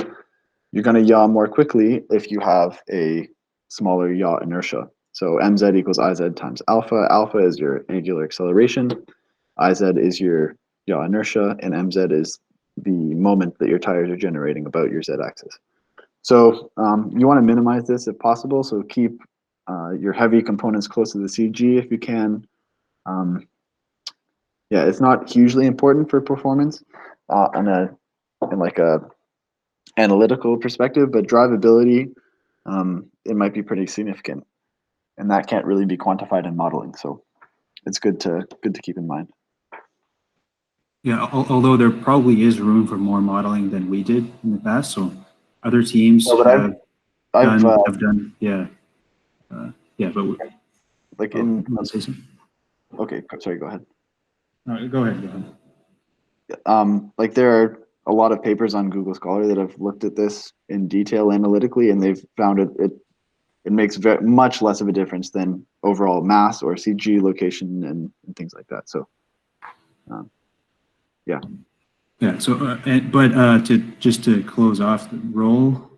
you're going to yaw more quickly if you have a smaller yaw inertia. So mz equals iz times alpha. Alpha is your angular acceleration. Iz is your yaw inertia, and mz is the moment that your tires are generating about your z-axis. So you want to minimize this if possible. So keep your heavy components close to the CG if you can. Yeah, it's not hugely important for performance in like a analytical perspective, but drivability, it might be pretty significant, and that can't really be quantified in modeling. So it's good to keep in mind.
Yeah, although there probably is room for more modeling than we did in the past. So other teams have done, yeah. Yeah, but
like
you want to say something?
Okay, sorry, go ahead.
No, go ahead.
Like there are a lot of papers on Google Scholar that have looked at this in detail analytically, and they've found it makes much less of a difference than overall mass or CG location and things like that. So, yeah.
Yeah. So, to close off the roll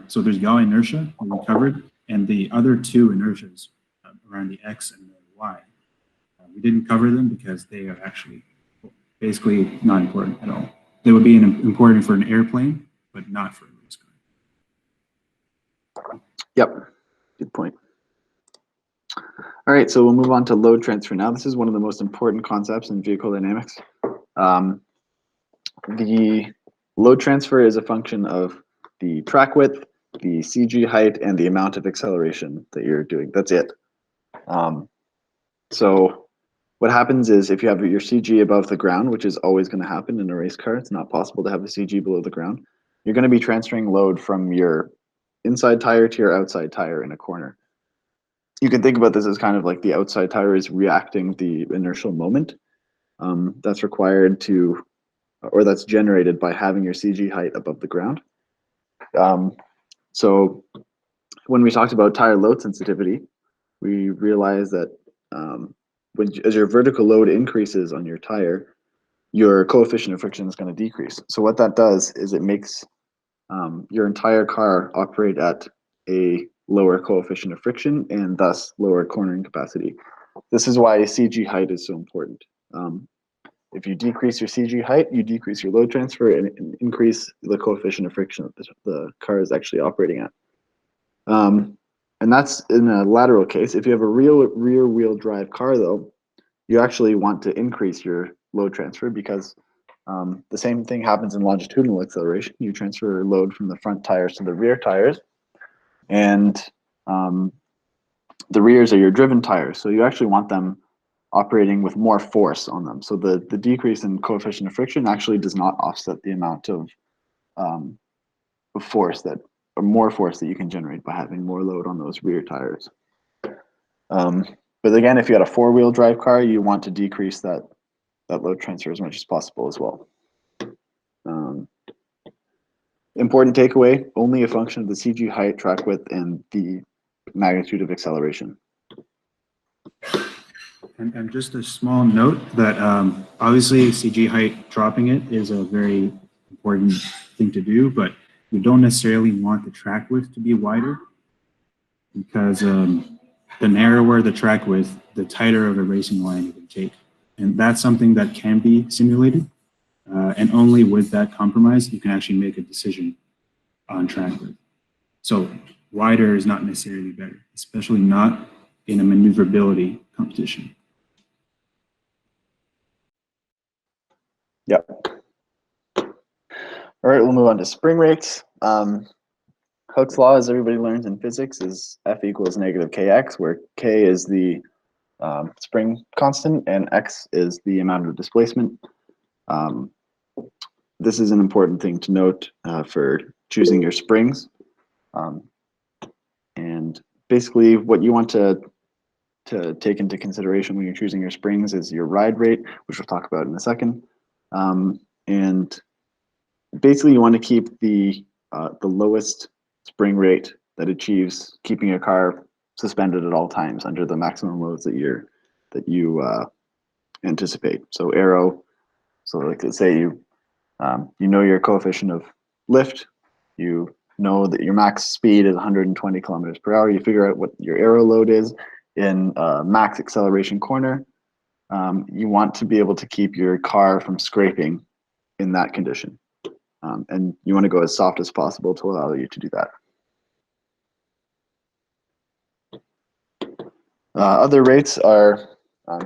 so there's yaw inertia we covered, and the other two inertias around the x and the y. We didn't cover them because they are actually basically not important at all. They would be important for an airplane, but not for a race car.
Yep, good point. All right, so we'll move on to load transfer now. This is one of the most important concepts in vehicle dynamics. Load transfer is a function of the track width, the CG height, and the amount of acceleration that you're doing. That's it. So what happens is if you have your CG above the ground, which is always going to happen in a race car, it's not possible to have the CG below the ground. You're going to be transferring load from your inside tire to your outside tire in a corner. You can think about this as kind of like the outside tire is reacting the inertial moment that's required to, or that's generated by having your CG height above the ground. So when we talked about tire load sensitivity, we realized that as your vertical load increases on your tire, your coefficient of friction is going to decrease. So what that does is it makes your entire car operate at a lower coefficient of friction and thus lower cornering capacity. This is why CG height is so important. If you decrease your CG height, you decrease your load transfer and increase the coefficient of friction that the car is actually operating at. And that's in a lateral case. If you have a rear wheel drive car though, you actually want to increase your load transfer because the same thing happens in longitudinal acceleration. You transfer load from the front tires to the rear tires, and the rears are your driven tires. So you actually want them operating with more force on them. So the decrease in coefficient of friction actually does not offset the amount of force that, or more force that you can generate by having more load on those rear tires. But again, if you had a four-wheel drive car, you want to decrease that load transfer as much as possible as well. Important takeaway, only a function of the CG height, track width, and the magnitude of acceleration.
And just a small note that obviously CG height, dropping it is a very important thing to do, but we don't necessarily want the track width to be wider because the narrower the track width, the tighter of a racing line you can take. And that's something that can be simulated. And only with that compromise, you can actually make a decision on track width. So wider is not necessarily better, especially not in a maneuverability competition.
Yep. All right, we'll move on to spring rates. Hooke's law, as everybody learns in physics, is F equals negative kx, where k is the spring constant and x is the amount of displacement. This is an important thing to note for choosing your springs. And basically what you want to take into consideration when you're choosing your springs is your ride rate, which we'll talk about in a second. And basically you want to keep the lowest spring rate that achieves keeping your car suspended at all times under the maximum loads that you anticipate. So aero, so like let's say you know your coefficient of lift, you know that your max speed is 120 kilometers per hour. You figure out what your aero load is in max acceleration corner. You want to be able to keep your car from scraping in that condition. And you want to go as soft as possible to allow you to do that. Other rates are,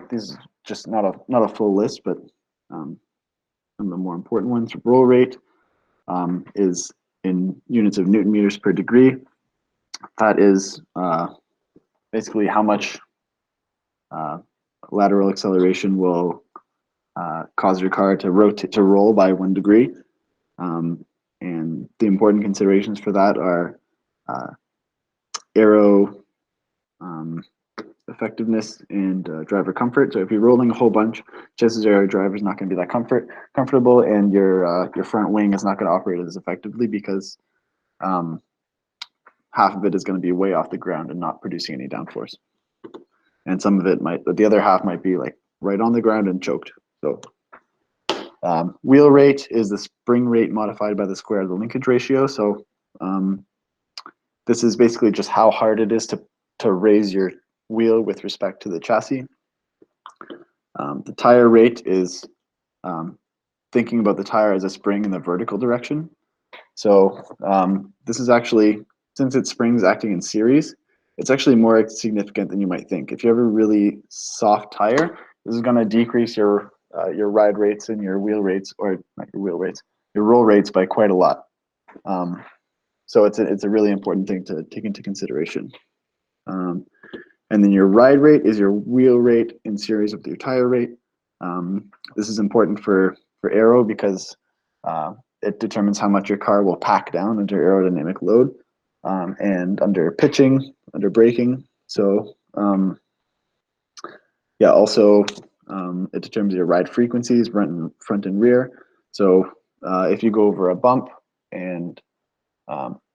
these is just not a full list, but some of the more important ones. Roll rate is in units of Newton meters per degree. That is basically how much lateral acceleration will cause your car to roll by 1 degree. And the important considerations for that are aero effectiveness and driver comfort. So if you're rolling a whole bunch, chances are your driver's not going to be that comfortable, and your front wing is not going to operate as effectively because half of it is going to be way off the ground and not producing any downforce, and some of it might, but the other half might be like right on the ground and choked. So wheel rate is the spring rate modified by the square of the linkage ratio. So this is basically just how hard it is to raise your wheel with respect to the chassis. The tire rate is thinking about the tire as a spring in the vertical direction. So this is actually, since it's springs acting in series, it's actually more significant than you might think. If you have a really soft tire, this is going to decrease your ride rates and your wheel rates, or not your wheel rates, roll rates by quite a lot. So it's a really important thing to take into consideration. And then your ride rate is your wheel rate in series with your tire rate. This is important for aero because it determines how much your car will pack down under aerodynamic load and under pitching, under braking. So yeah, also it determines your ride frequencies, front and rear. So if you go over a bump and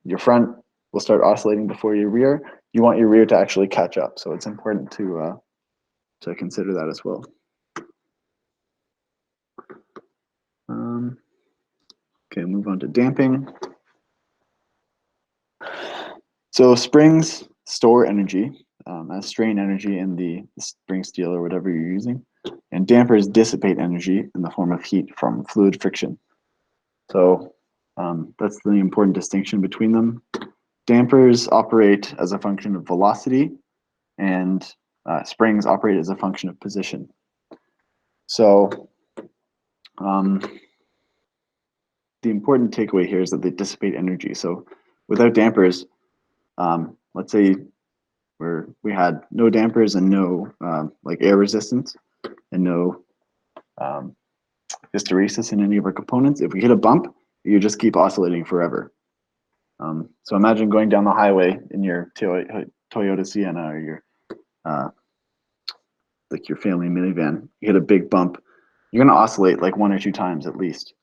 your front will start oscillating before your rear, you want your rear to actually catch up. So it's important to consider that as well. Okay, move on to damping. So springs store energy as strain energy in the spring steel or whatever you're using, and dampers dissipate energy in the form of heat from fluid friction. So that's the important distinction between them. Dampers operate as a function of velocity, and springs operate as a function of position. So the important takeaway here is that they dissipate energy. So without dampers, let's say we had no dampers and no like air resistance and no hysteresis in any of our components. If we hit a bump, you just keep oscillating forever. So imagine going down the highway in your Toyota Sienna or your like your family minivan. You hit a big bump, you're going to oscillate like 1 or 2 times at least.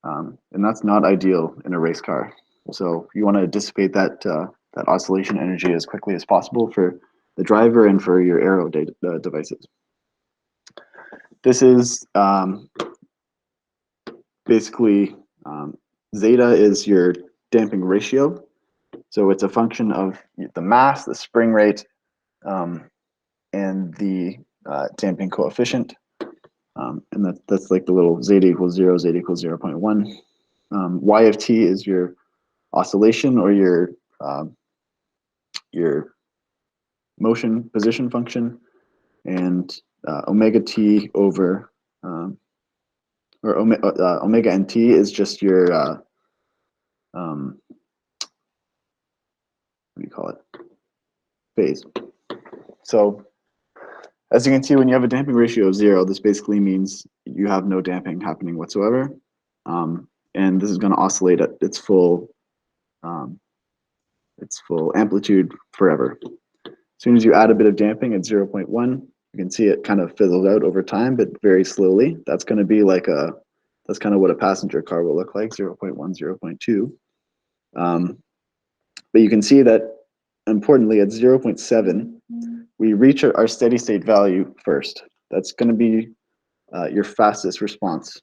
And that's not ideal in a race car. So you want to dissipate that that oscillation energy as quickly as possible for the driver and for your aero devices. This is basically zeta is your damping ratio. So it's a function of the mass, the spring rate, and the damping coefficient. And that's like the little zeta equals 0, zeta equals 0.1. Y of t is your oscillation or your motion position function, and omega t over or omega nt is just your what do you call it, phase. So as you can see, when you have a damping ratio of 0, this basically means you have no damping happening whatsoever, and this is going to oscillate at its full amplitude forever. As soon as you add a bit of damping at 0.1, you can see it kind of fizzles out over time, but very slowly. That's going to be like that's kind of what a passenger car will look like, 0.1, 0.2. But you can see that, importantly, at 0.7, we reach our steady state value first. That's going to be your fastest response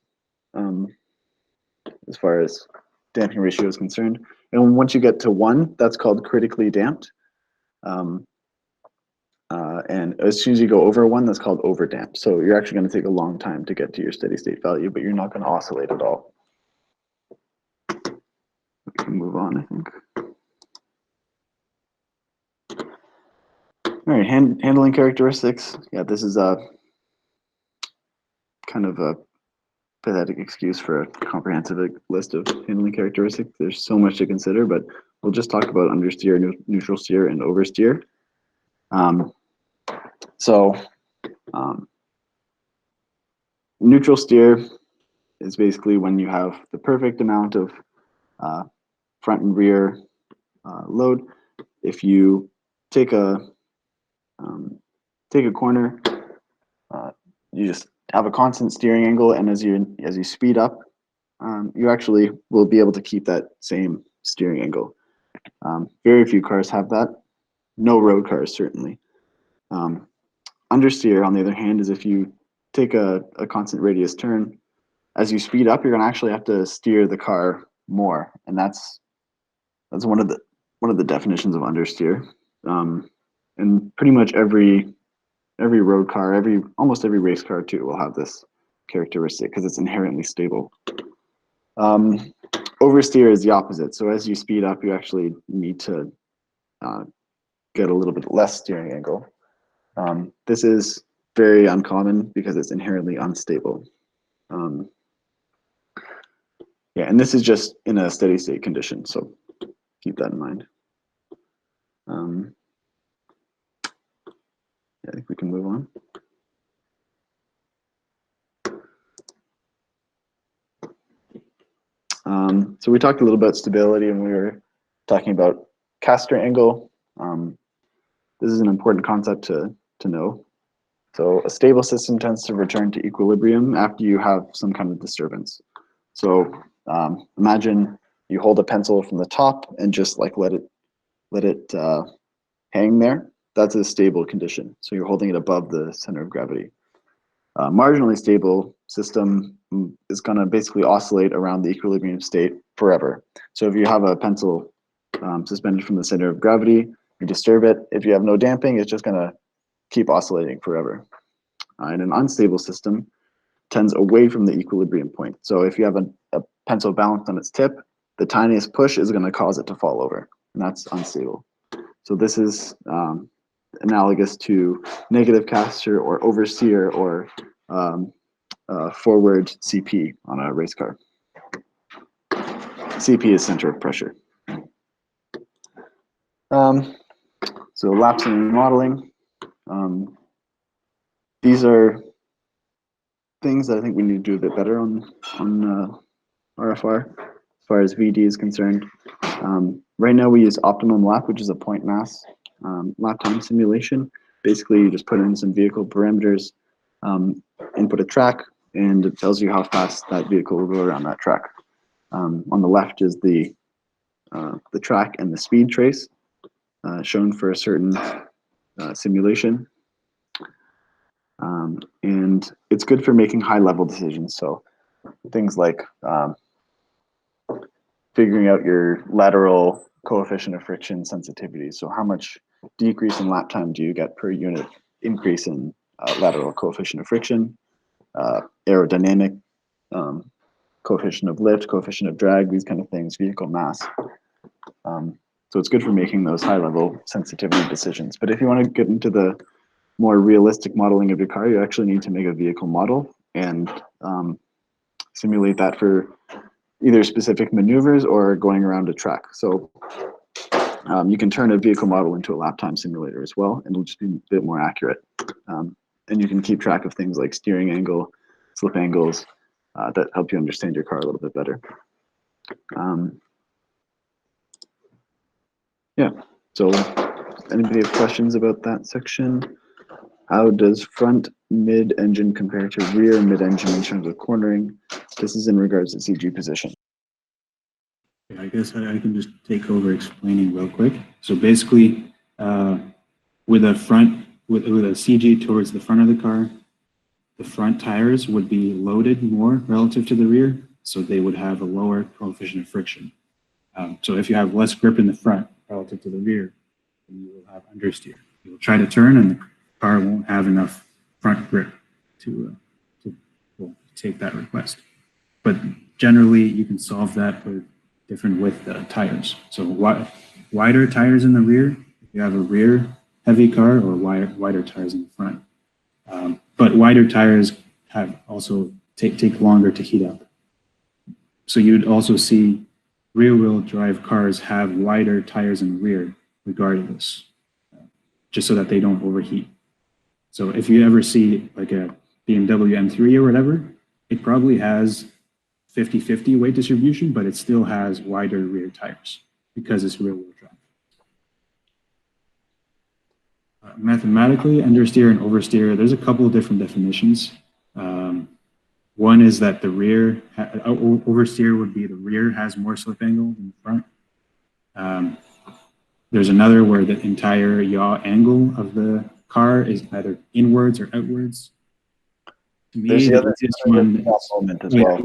as far as damping ratio is concerned. And once you get to 1, that's called critically damped. And as soon as you go over 1, that's called overdamped. So you're actually going to take a long time to get to your steady state value, but you're not going to oscillate at all. We can move on, I think. All right, handling characteristics. Yeah, this is a kind of a pathetic excuse for a comprehensive list of handling characteristics. There's so much to consider, but we'll just talk about understeer, neutral steer, and oversteer. Neutral steer is basically when you have the perfect amount of front and rear load. If you take a corner, you just have a constant steering angle, and as you speed up, you actually will be able to keep that same steering angle. Very few cars have that. No road cars, certainly. Understeer, on the other hand, is if you take a constant radius turn, as you speed up, you're going to actually have to steer the car more, and that's one of the definitions of understeer. And pretty much every road car, almost every race car too, will have this characteristic because it's inherently stable. Oversteer is the opposite. So as you speed up, you actually need to get a little bit less steering angle. This is very uncommon because it's inherently unstable. Yeah, and this is just in a steady state condition, so keep that in mind. Yeah, I think we can move on. So we talked a little about stability, and we were talking about caster angle. This is an important concept to know. So a stable system tends to return to equilibrium after you have some kind of disturbance. So imagine you hold a pencil from the top and just like let it hang there. That's a stable condition. So you're holding it above the center of gravity. Marginally stable system is going to basically oscillate around the equilibrium state forever. So if you have a pencil suspended from the center of gravity, you disturb it. If you have no damping, it's just going to keep oscillating forever. And an unstable system tends away from the equilibrium point. So if you have a pencil balanced on its tip, the tiniest push is going to cause it to fall over, and that's unstable. So this is analogous to negative caster or oversteer or forward CP on a race car. CP is center of pressure. So lapsing and modeling. These are things that I think we need to do a bit better on RFR as far as VD is concerned. Right now we use optimum lap, which is a point mass lap time simulation. Basically, you just put in some vehicle parameters, input a track, and it tells you how fast that vehicle will go around that track. On the left is the track and the speed trace shown for a certain simulation. And it's good for making high-level decisions. So things like figuring out your lateral coefficient of friction sensitivity. So how much decrease in lap time do you get per unit increase in lateral coefficient of friction, aerodynamic coefficient of lift, coefficient of drag, these kind of things, vehicle mass. So it's good for making those high-level sensitivity decisions. But if you want to get into the more realistic modeling of your car, you actually need to make a vehicle model and simulate that for either specific maneuvers or going around a track. So you can turn a vehicle model into a lap time simulator as well, and it'll just be a bit more accurate. And you can keep track of things like steering angle, slip angles, that help you understand your car a little bit better. Yeah, so anybody have questions about that section? How does front mid-engine compare to rear mid-engine in terms of cornering? This is in regards to CG position.
Yeah, I guess I can just take over explaining real quick. So basically, with a CG towards the front of the car, the front tires would be loaded more relative to the rear, so they would have a lower coefficient of friction. So if you have less grip in the front relative to the rear, then you will have understeer. You'll try to turn, and the car won't have enough front grip to take that request. But generally, you can solve that with different width tires. So wider tires in the rear, if you have a rear heavy car, or wider tires in the front. But wider tires have also take longer to heat up. So you'd also see rear-wheel drive cars have wider tires in the rear, regardless, just so that they don't overheat. So if you ever see like a BMW M3 or whatever, it probably has 50-50 weight distribution, but it still has wider rear tires because it's rear-wheel drive. Mathematically, understeer and oversteer, there's a couple of different definitions. One is that the rear, oversteer would be the rear has more slip angle than the front. There's another where the entire yaw angle of the car is either inwards or outwards. To me,
There's the other
one
moment as well.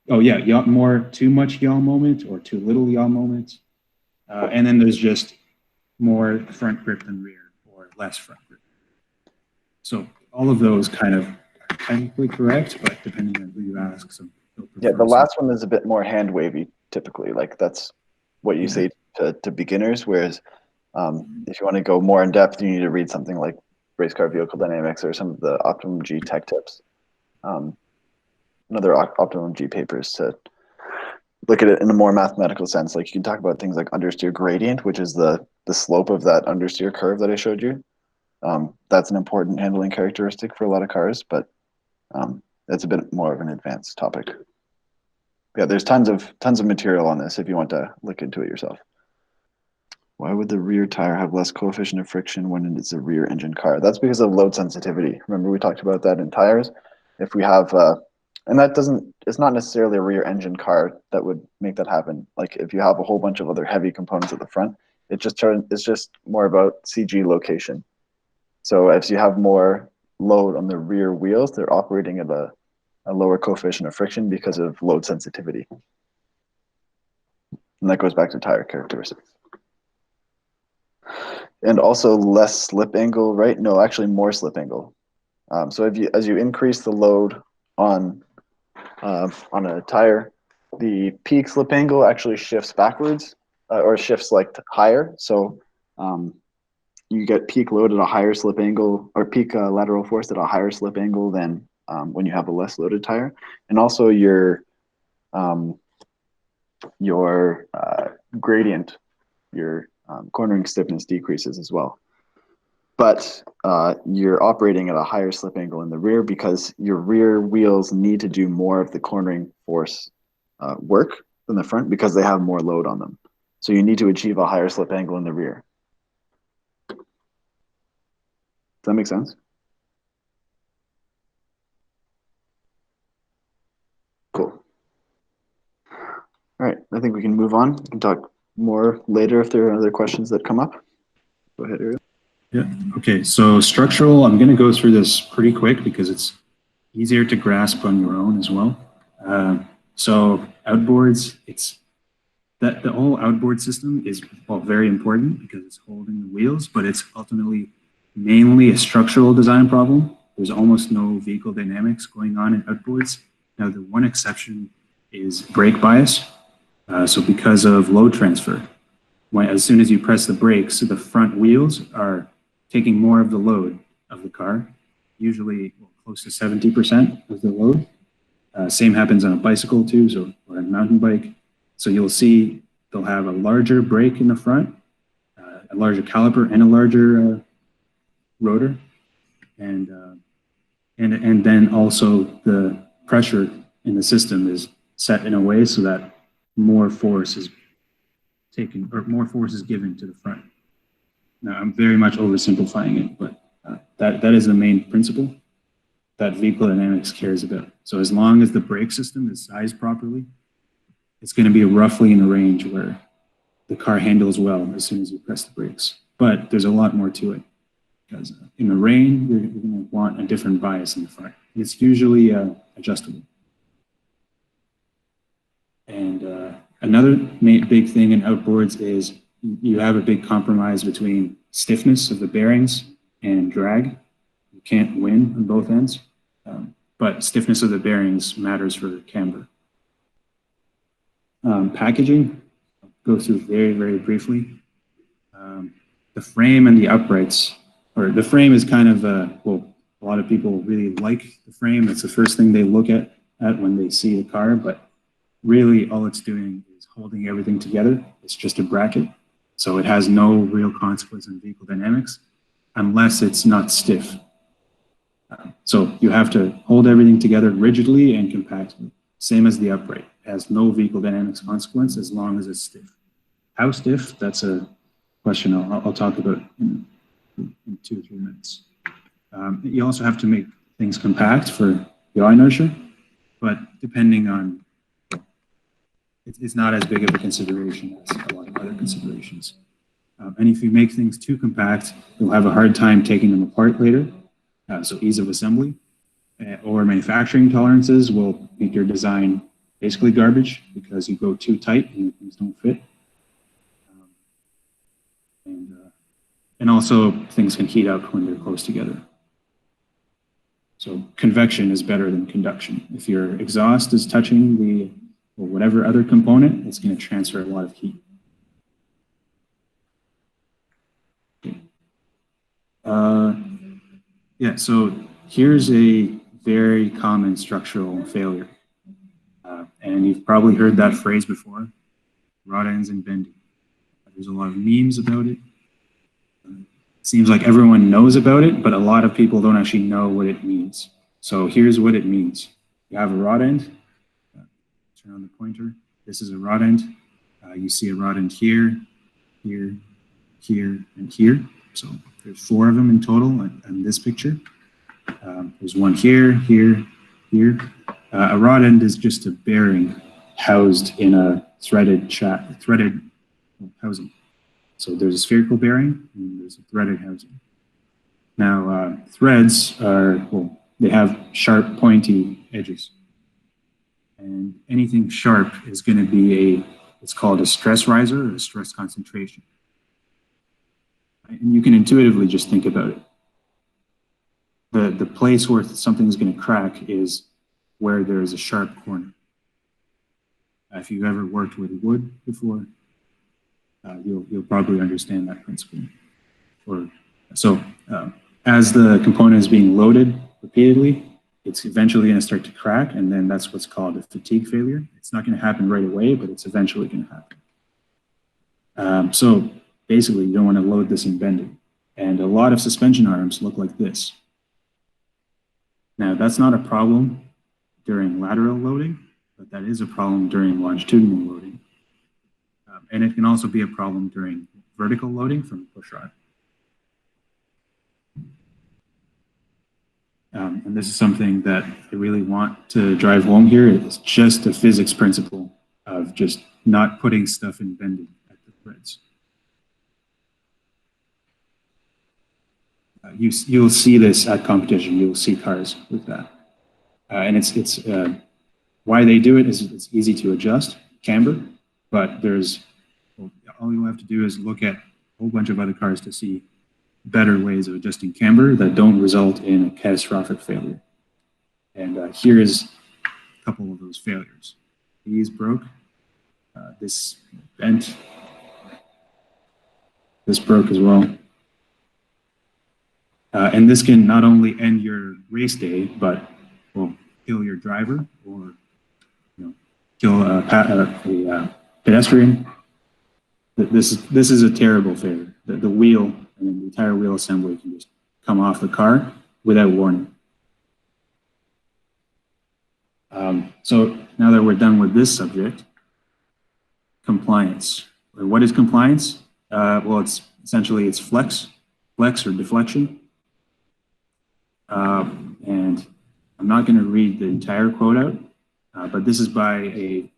Oh yeah, too much yaw moment or too little yaw moment. And then there's just more front grip than rear or less front grip. So all of those kind of are technically correct, but depending on who you ask. So
yeah, the last one is a bit more hand wavy typically. Like that's what you say to beginners, whereas if you want to go more in depth, you need to read something like Race Car Vehicle Dynamics or some of the Optimum G tech tips, another Optimum G papers to look at it in a more mathematical sense. Like you can talk about things like understeer gradient, which is the slope of that understeer curve that I showed you. That's an important handling characteristic for a lot of cars, but that's a bit more of an advanced topic. Yeah, there's tons of material on this if you want to look into it yourself. Why would the rear tire have less coefficient of friction when it's a rear engine car? That's because of load sensitivity. Remember we talked about that in tires. If we have, and that doesn't, it's not necessarily a rear engine car that would make that happen. Like if you have a whole bunch of other heavy components at the front, it's just more about CG location. So as you have more load on the rear wheels, they're operating at a lower coefficient of friction because of load sensitivity. And that goes back to tire characteristics. And also less slip angle, right? No, actually more slip angle. So as you increase the load on a tire, the peak slip angle actually shifts backwards or shifts like higher. So you get peak load at a higher slip angle or peak lateral force at a higher slip angle than when you have a less loaded tire. And also your gradient, your cornering stiffness decreases as well. But you're operating at a higher slip angle in the rear because your rear wheels need to do more of the cornering force work than the front because they have more load on them. So you need to achieve a higher slip angle in the rear. Does that make sense? Cool. All right, I think we can move on. We can talk more later if there are other questions that come up. Go ahead, Ariel.
Yeah, okay, so structural, I'm gonna go through this pretty quick because it's easier to grasp on your own as well. So outboards, it's that the whole outboard system is very important because it's holding the wheels, but it's ultimately mainly a structural design problem. There's almost no vehicle dynamics going on in outboards. Now, the one exception is brake bias. So because of load transfer, as soon as you press the brakes, the front wheels are taking more of the load of the car, usually close to 70% of the load. Same happens on a bicycle too, or a mountain bike. So you'll see they'll have a larger brake in the front, a larger caliper, and a larger rotor, and then also the pressure in the system is set in a way so that more force is taken or more force is given to the front. Now I'm very much oversimplifying it, but that is the main principle that vehicle dynamics cares about. So as long as the brake system is sized properly, it's going to be roughly in a range where the car handles well as soon as you press the brakes. But there's a lot more to it because in the rain, you're going to want a different bias in the front. It's usually adjustable. And another big thing in outboards is you have a big compromise between stiffness of the bearings and drag. You can't win on both ends, but stiffness of the bearings matters for camber. Packaging, I'll go through very, very briefly. The frame and the uprights, or the frame is kind of, well, a lot of people really like the frame. It's the first thing they look at when they see the car, but really all it's doing is holding everything together. It's just a bracket. So it has no real consequence in vehicle dynamics unless it's not stiff. So you have to hold everything together rigidly and compactly. Same as the upright. It has no vehicle dynamics consequence as long as it's stiff. How stiff? That's a question I'll talk about in 2 or 3 minutes. You also have to make things compact for yaw inertia, but depending on, it's not as big of a consideration as a lot of other considerations. And if you make things too compact, you'll have a hard time taking them apart later. So ease of assembly or manufacturing tolerances will make your design basically garbage because you go too tight and things don't fit. And also things can heat up when they're close together. So convection is better than conduction. If your exhaust is touching the, or whatever other component, it's going to transfer a lot of heat. Yeah, so here's a very common structural failure. And you've probably heard that phrase before, rod ends and bending. There's a lot of memes about it. It seems like everyone knows about it, but a lot of people don't actually know what it means. So here's what it means. You have a rod end. Turn on the pointer. This is a rod end. You see a rod end here, here, here, and here. So there's 4 of them in total in this picture. There's one here, here, here. A rod end is just a bearing housed in a threaded housing. So there's a spherical bearing and there's a threaded housing. Now, threads are, well, they have sharp, pointy edges. And anything sharp is going to be it's called a stress riser or a stress concentration. And you can intuitively just think about it. The place where something is going to crack is where there is a sharp corner. If you've ever worked with wood before, you'll probably understand that principle. As the component is being loaded repeatedly, it's eventually going to start to crack, and then that's what's called a fatigue failure. It's not going to happen right away, but it's eventually going to happen. So basically, you don't want to load this in bending. And a lot of suspension arms look like this. Now, that's not a problem during lateral loading, but that is a problem during longitudinal loading. And it can also be a problem during vertical loading from a push rod. And this is something that I really want to drive home here. It's just a physics principle of just not putting stuff in bending at the threads. You'll see this at competition. You'll see cars with that. And it's why they do it is it's easy to adjust, camber, but all you'll have to do is look at a whole bunch of other cars to see better ways of adjusting camber that don't result in a catastrophic failure. And here is a couple of those failures. These broke, this bent, this broke as well. And this can not only end your race day, but will kill your driver or kill a pedestrian. This is a terrible failure. The wheel and the entire wheel assembly can just come off the car without warning. So now that we're done with this subject, compliance. What is compliance? Well, it's essentially flex or deflection. And I'm not going to read the entire quote out, but this is by a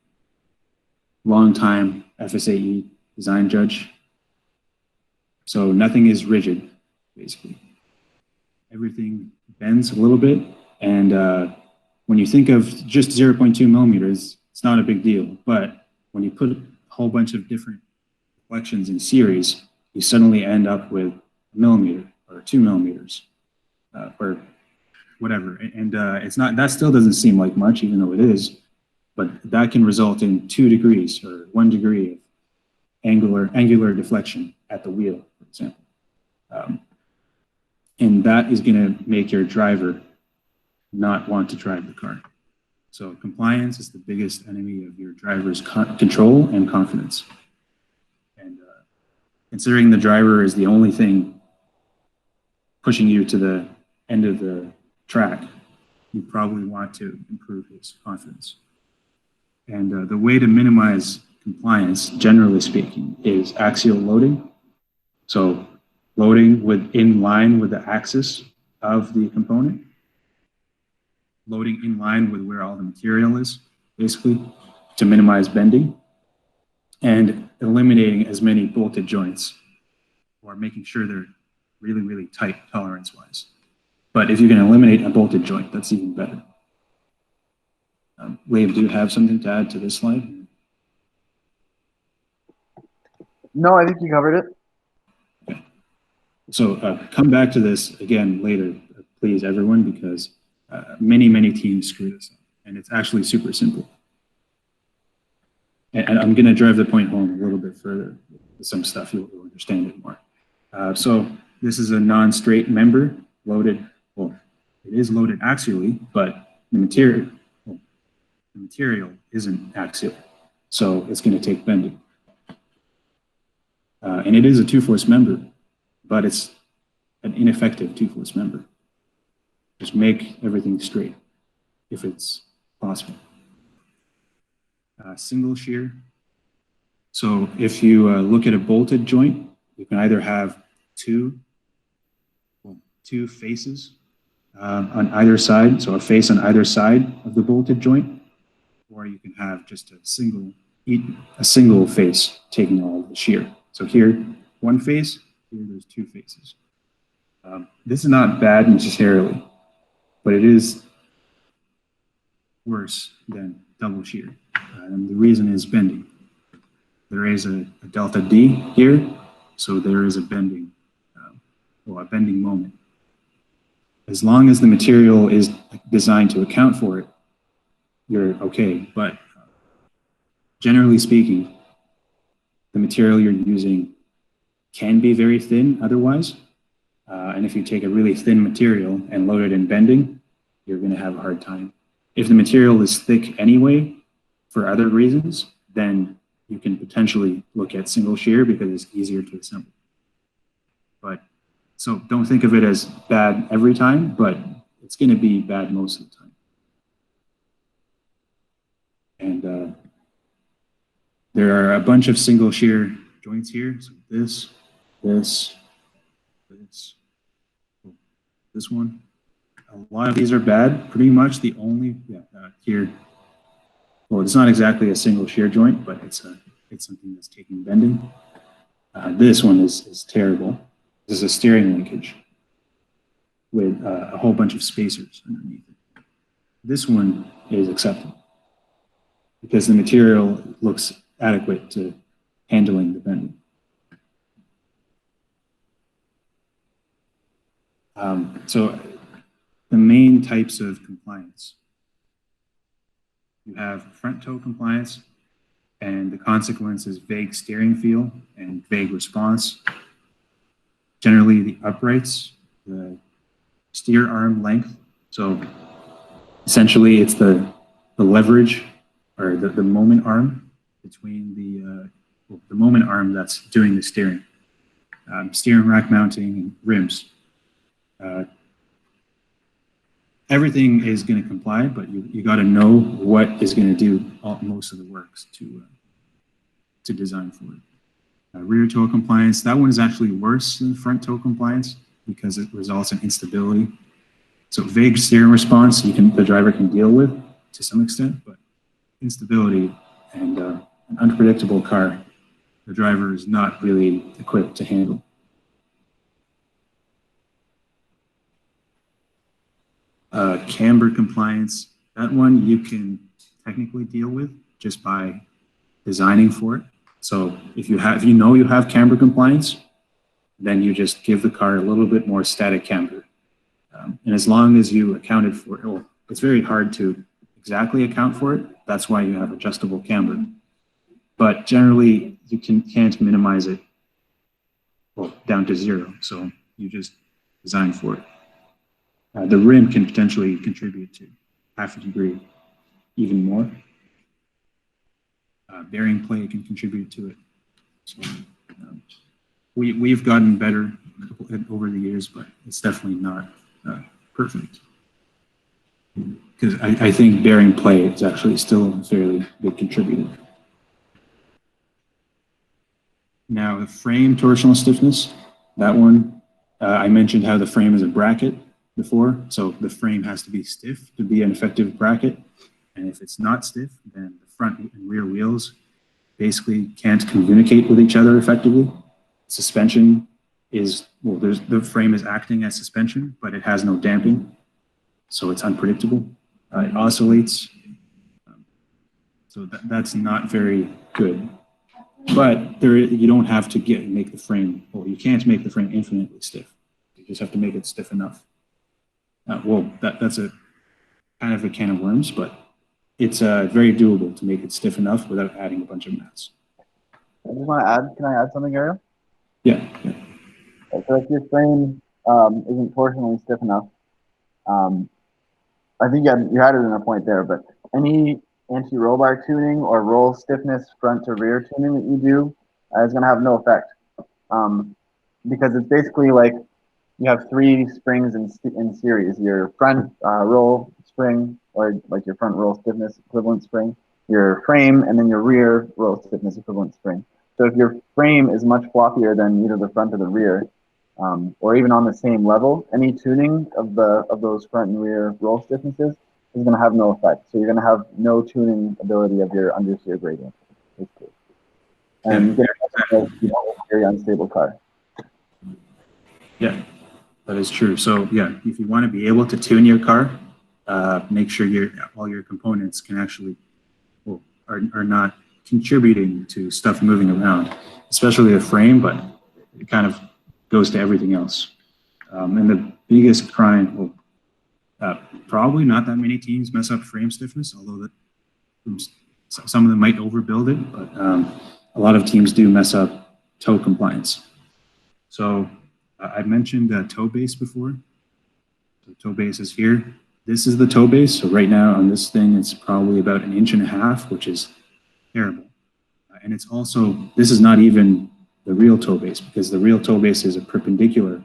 longtime FSAE design judge. So nothing is rigid, basically. Everything bends a little bit. And when you think of just 0.2 millimeters, it's not a big deal. But when you put a whole bunch of different deflections in series, you suddenly end up with a millimeter or 2 millimeters or whatever. And it's not, that still doesn't seem like much, even though it is. But that can result in 2 degrees or 1 degree of angular deflection at the wheel, for example. And that is going to make your driver not want to drive the car. So compliance is the biggest enemy of your driver's control and confidence. And considering the driver is the only thing pushing you to the end of the track, you probably want to improve his confidence. And the way to minimize compliance, generally speaking, is axial loading. So loading in line with the axis of the component, loading in line with where all the material is, basically, to minimize bending, and eliminating as many bolted joints, or making sure they're really, really tight tolerance-wise. But if you can eliminate a bolted joint, that's even better. Liam, do you have something to add to this slide?
No, I think you covered it.
Okay. So come back to this again later, please, everyone, because many teams screw this up, and it's actually super simple. And I'm going to drive the point home a little bit further with some stuff. You'll understand it more. So this is a non-straight member loaded. Well, it is loaded axially, but the material isn't axial. So it's going to take bending. And it is a two-force member, but it's an ineffective two-force member. Just make everything straight if it's possible. Single shear. So if you look at a bolted joint, you can either have two faces on either side, so a face on either side of the bolted joint, or you can have just a single face taking all of the shear. So here, one face, here there's two faces. This is not bad necessarily, but it is worse than double shear. And the reason is bending. There is a delta D here, so there is a bending moment. As long as the material is designed to account for it, you're okay. But generally speaking, the material you're using can be very thin otherwise. And if you take a really thin material and load it in bending, you're going to have a hard time. If the material is thick anyway, for other reasons, then you can potentially look at single shear because it's easier to assemble. But so don't think of it as bad every time, but it's going to be bad most of the time. And there are a bunch of single shear joints here. So this one. A lot of these are bad. Pretty much the only here. Well, it's not exactly a single shear joint, but it's something that's taking bending. This one is terrible. This is a steering linkage with a whole bunch of spacers underneath it. This one is acceptable because the material looks adequate to handling the bending. So the main types of compliance. You have front toe compliance, and the consequence is vague steering feel and vague response. Generally, the uprights, the steer arm length. So essentially, it's the leverage or the moment arm between the moment arm that's doing the steering. Steering rack mounting and rims. Everything is going to comply, but you got to know what is going to do most of the works to design for it. Rear toe compliance, that one is actually worse than front toe compliance because it results in instability. So vague steering response, the driver can deal with to some extent, but instability and an unpredictable car, the driver is not really equipped to handle. Camber compliance, that one you can technically deal with just by designing for it. So if you know you have camber compliance, then you just give the car a little bit more static camber. And as long as you accounted for it, well, it's very hard to exactly account for it. That's why you have adjustable camber. But generally, you can't minimize it down to zero. So you just design for it. The rim can potentially contribute to half a degree, even more. Bearing play can contribute to it. So, we've gotten better over the years, but it's definitely not perfect. Because I think bearing play is actually still a fairly big contributor. Now, the frame torsional stiffness, that one, I mentioned how the frame is a bracket before, so the frame has to be stiff to be an effective bracket, and if it's not stiff, then the front and rear wheels basically can't communicate with each other effectively. Suspension is, the frame is acting as suspension, but it has no damping, so it's unpredictable. It oscillates, so that's not very good. But you don't have to make the frame, you can't make the frame infinitely stiff. You just have to make it stiff enough. That's a kind of a can of worms, but it's very doable to make it stiff enough without adding a bunch of mats.
I just want to add, can I add something, Ariel?
Yeah.
So if your frame isn't torsionally stiff enough, I think you had it in a point there, but anti-roll bar tuning or roll stiffness front to rear tuning that you do is going to have no effect, because it's basically like you have three springs in series: your front roll spring, or like your front roll stiffness equivalent spring, your frame, and then your rear roll stiffness equivalent spring. So if your frame is much floppier than either the front or the rear, or even on the same level, any tuning of those front and rear roll stiffnesses is going to have no effect. So you're going to have no tuning ability of your understeer gradient, basically. And you're going to have a very unstable car.
Yeah, that is true. So yeah, if you want to be able to tune your car, make sure all your components can actually, well, are not contributing to stuff moving around, especially the frame, but it kind of goes to everything else. And the biggest crime, well, probably not that many teams mess up frame stiffness, although some of them might overbuild it, but a lot of teams do mess up toe compliance. So I mentioned toe base before. So toe base is here. This is the toe base. So right now on this thing, it's probably about 1.5 inches, which is terrible. And it's also, this is not even the real toe base, because the real toe base is a perpendicular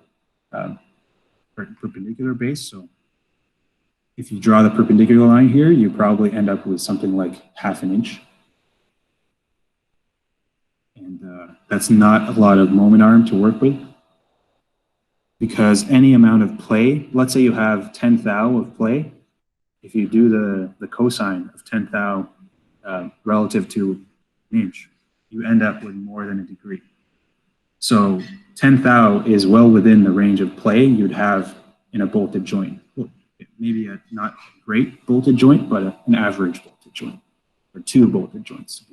base. So if you draw the perpendicular line here, you probably end up with something like 0.5 inch. And that's not a lot of moment arm to work with, because any amount of play, let's say you have 10 thou of play, if you do the cosine of 10 thou relative to 1 inch, you end up with more than a degree. So 10 thou is well within the range of play you'd have in a bolted joint. Maybe a not great bolted joint, but an average bolted joint, or 2 bolted joints, to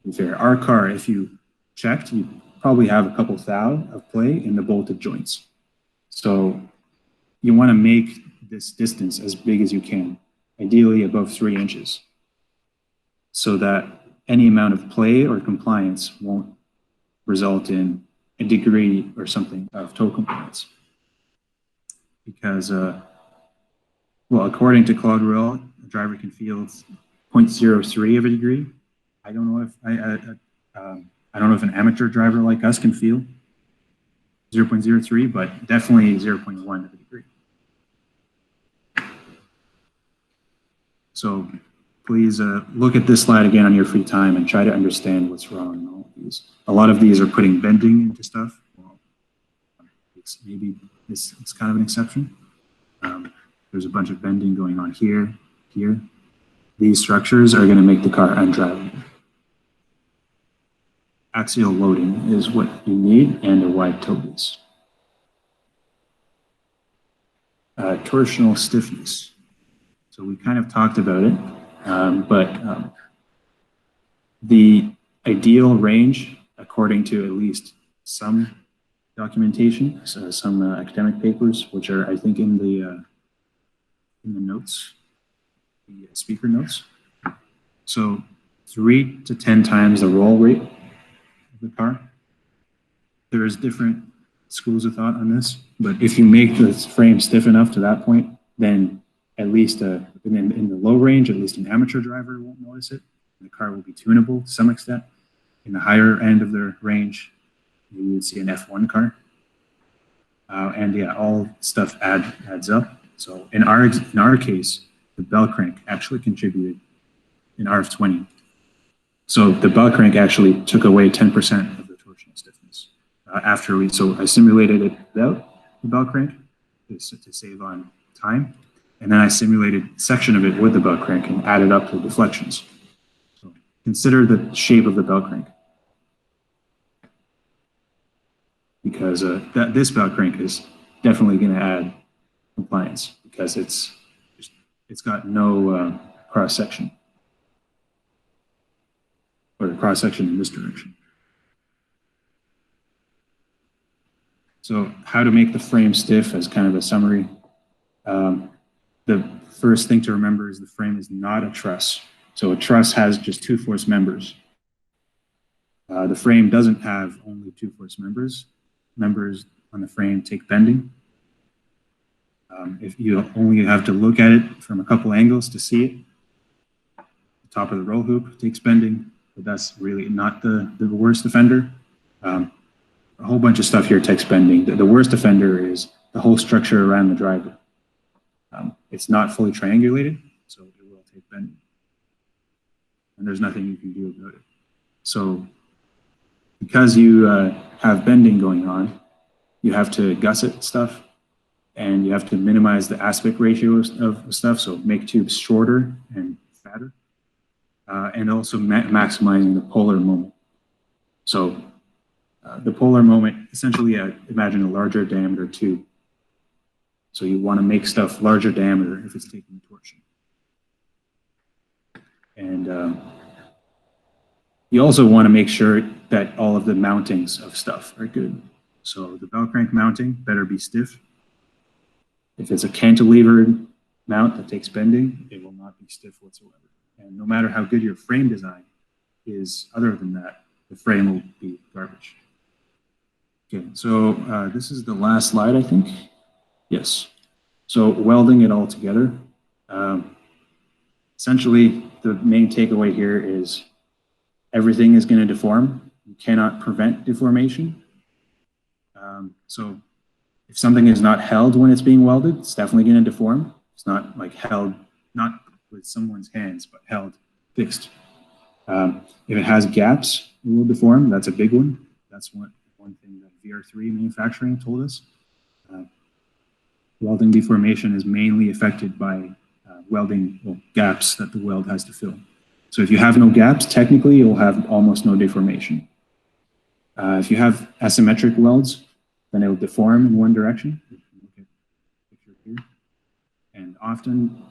be fair. Our car, if you checked, you probably have a couple thou of play in the bolted joints. So you want to make this distance as big as you can, ideally above 3 inches, so that any amount of play or compliance won't result in a degree or something of toe compliance. Because, well, according to Claude Ruel, a driver can feel 0.03 of a degree. I don't know if I don't know if an amateur driver like us can feel 0.03, but definitely 0.1 of a degree. So please look at this slide again on your free time and try to understand what's wrong in all of these. A lot of these are putting bending into stuff. Well, maybe it's kind of an exception. There's a bunch of bending going on here. These structures are going to make the car undrivable. Axial loading is what you need, and a wide toe base. Torsional stiffness. So we kind of talked about it, but the ideal range, according to at least some documentation, so some academic papers, which are, I think, in the notes, the speaker notes. So 3 to 10 times the roll rate of the car. There's different schools of thought on this, but if you make the frame stiff enough to that point, then at least in the low range, at least an amateur driver won't notice it. The car will be tunable to some extent. In the higher end of the range, you would see an F1 car. And yeah, all stuff adds up. So in our case, the bell crank actually contributed in RF20. So the bell crank actually took away 10% of the torsional stiffness. So I simulated it without the bell crank to save on time. And then I simulated a section of it with the bell crank and added up the deflections. So consider the shape of the bell crank, because this bell crank is definitely going to add compliance, because it's got no cross section, or cross section in this direction. So how to make the frame stiff as kind of a summary. The first thing to remember is the frame is not a truss. So a truss has just 2 force members. The frame doesn't have only 2 force members. Members on the frame take bending. If you only have to look at it from a couple angles to see it, the top of the roll hoop takes bending, but that's really not the worst offender. A whole bunch of stuff here takes bending. The worst offender is the whole structure around the driver. It's not fully triangulated, so it will take bending. And there's nothing you can do about it. So because you have bending going on, you have to gusset stuff, and you have to minimize the aspect ratio of stuff, so make tubes shorter and fatter, and also maximizing the polar moment. So the polar moment, essentially, imagine a larger diameter tube. So you want to make stuff larger diameter if it's taking torsion. And you also want to make sure that all of the mountings of stuff are good. So the bell crank mounting better be stiff. If it's a cantilevered mount that takes bending, it will not be stiff whatsoever. And no matter how good your frame design is, other than that, the frame will be garbage. Okay, so this is the last slide, I think. Yes. So welding it all together. Essentially, the main takeaway here is everything is going to deform. You cannot prevent deformation. So if something is not held when it's being welded, it's definitely going to deform. It's not like held, not with someone's hands, but held fixed. If it has gaps, it will deform. That's a big one. That's one thing that VR3 manufacturing told us. Welding deformation is mainly affected by welding gaps that the weld has to fill. So if you have no gaps, technically you'll have almost no deformation. If you have asymmetric welds, then it will deform in one direction. Look at the picture here. And often,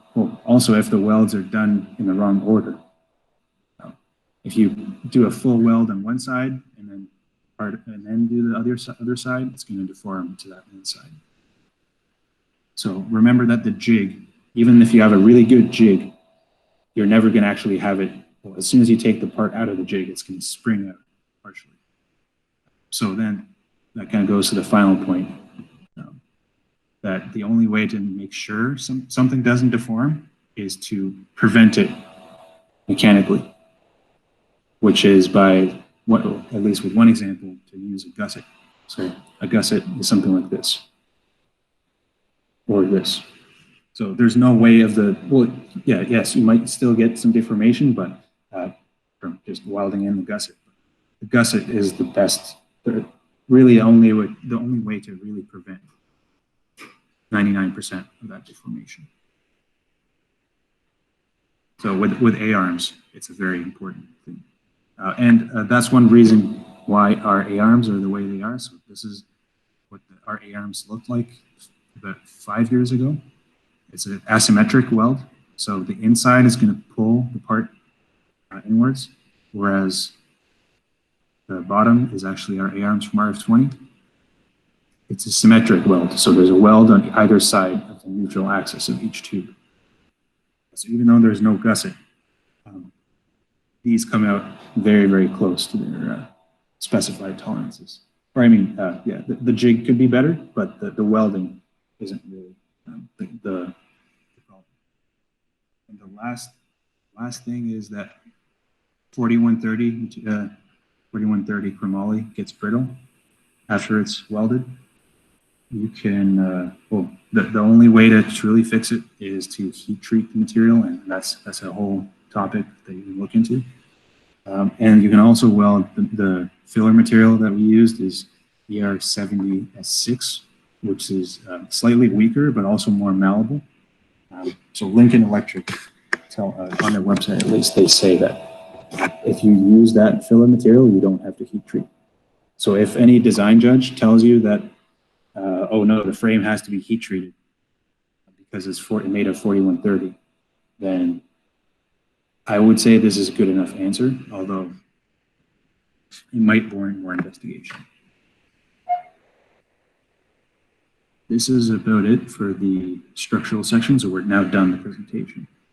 also if the welds are done in the wrong order. If you do a full weld on one side and then do the other side, it's going to deform to that one side. So remember that the jig, even if you have a really good jig, you're never going to actually have it. Well, as soon as you take the part out of the jig, it's going to spring out partially. So then that kind of goes to the final point, that the only way to make sure something doesn't deform is to prevent it mechanically, which is by, at least with one example, to use a gusset. So a gusset is something like this, or this. So there's no way of yes, you might still get some deformation, but from just welding in the gusset. The gusset is the best, really the only way to really prevent 99% of that deformation. So with A-arms, it's a very important thing. And that's one reason why our A-arms are the way they are. So this is what our A-arms looked like about 5 years ago. It's an asymmetric weld. So the inside is going to pull the part inwards, whereas the bottom is actually our A-arms from RF20. It's a symmetric weld. So there's a weld on either side of the neutral axis of each tube. So even though there's no gusset, these come out very, very close to their specified tolerances. Or I mean, yeah, the jig could be better, but the welding isn't really the problem. And the last thing is that 4130 chromoly gets brittle after it's welded. You can, the only way to truly fix it is to heat treat the material, and that's a whole topic that you can look into. And you can also weld the filler material that we used is ER70S6, which is slightly weaker, but also more malleable. So Lincoln Electric, on their website at least, they say that if you use that filler material, you don't have to heat treat. So if any design judge tells you that, oh no, the frame has to be heat treated because it's made of 4130, then I would say this is a good enough answer, although it might warrant more investigation. This is about it for the structural section, so we're now done the presentation.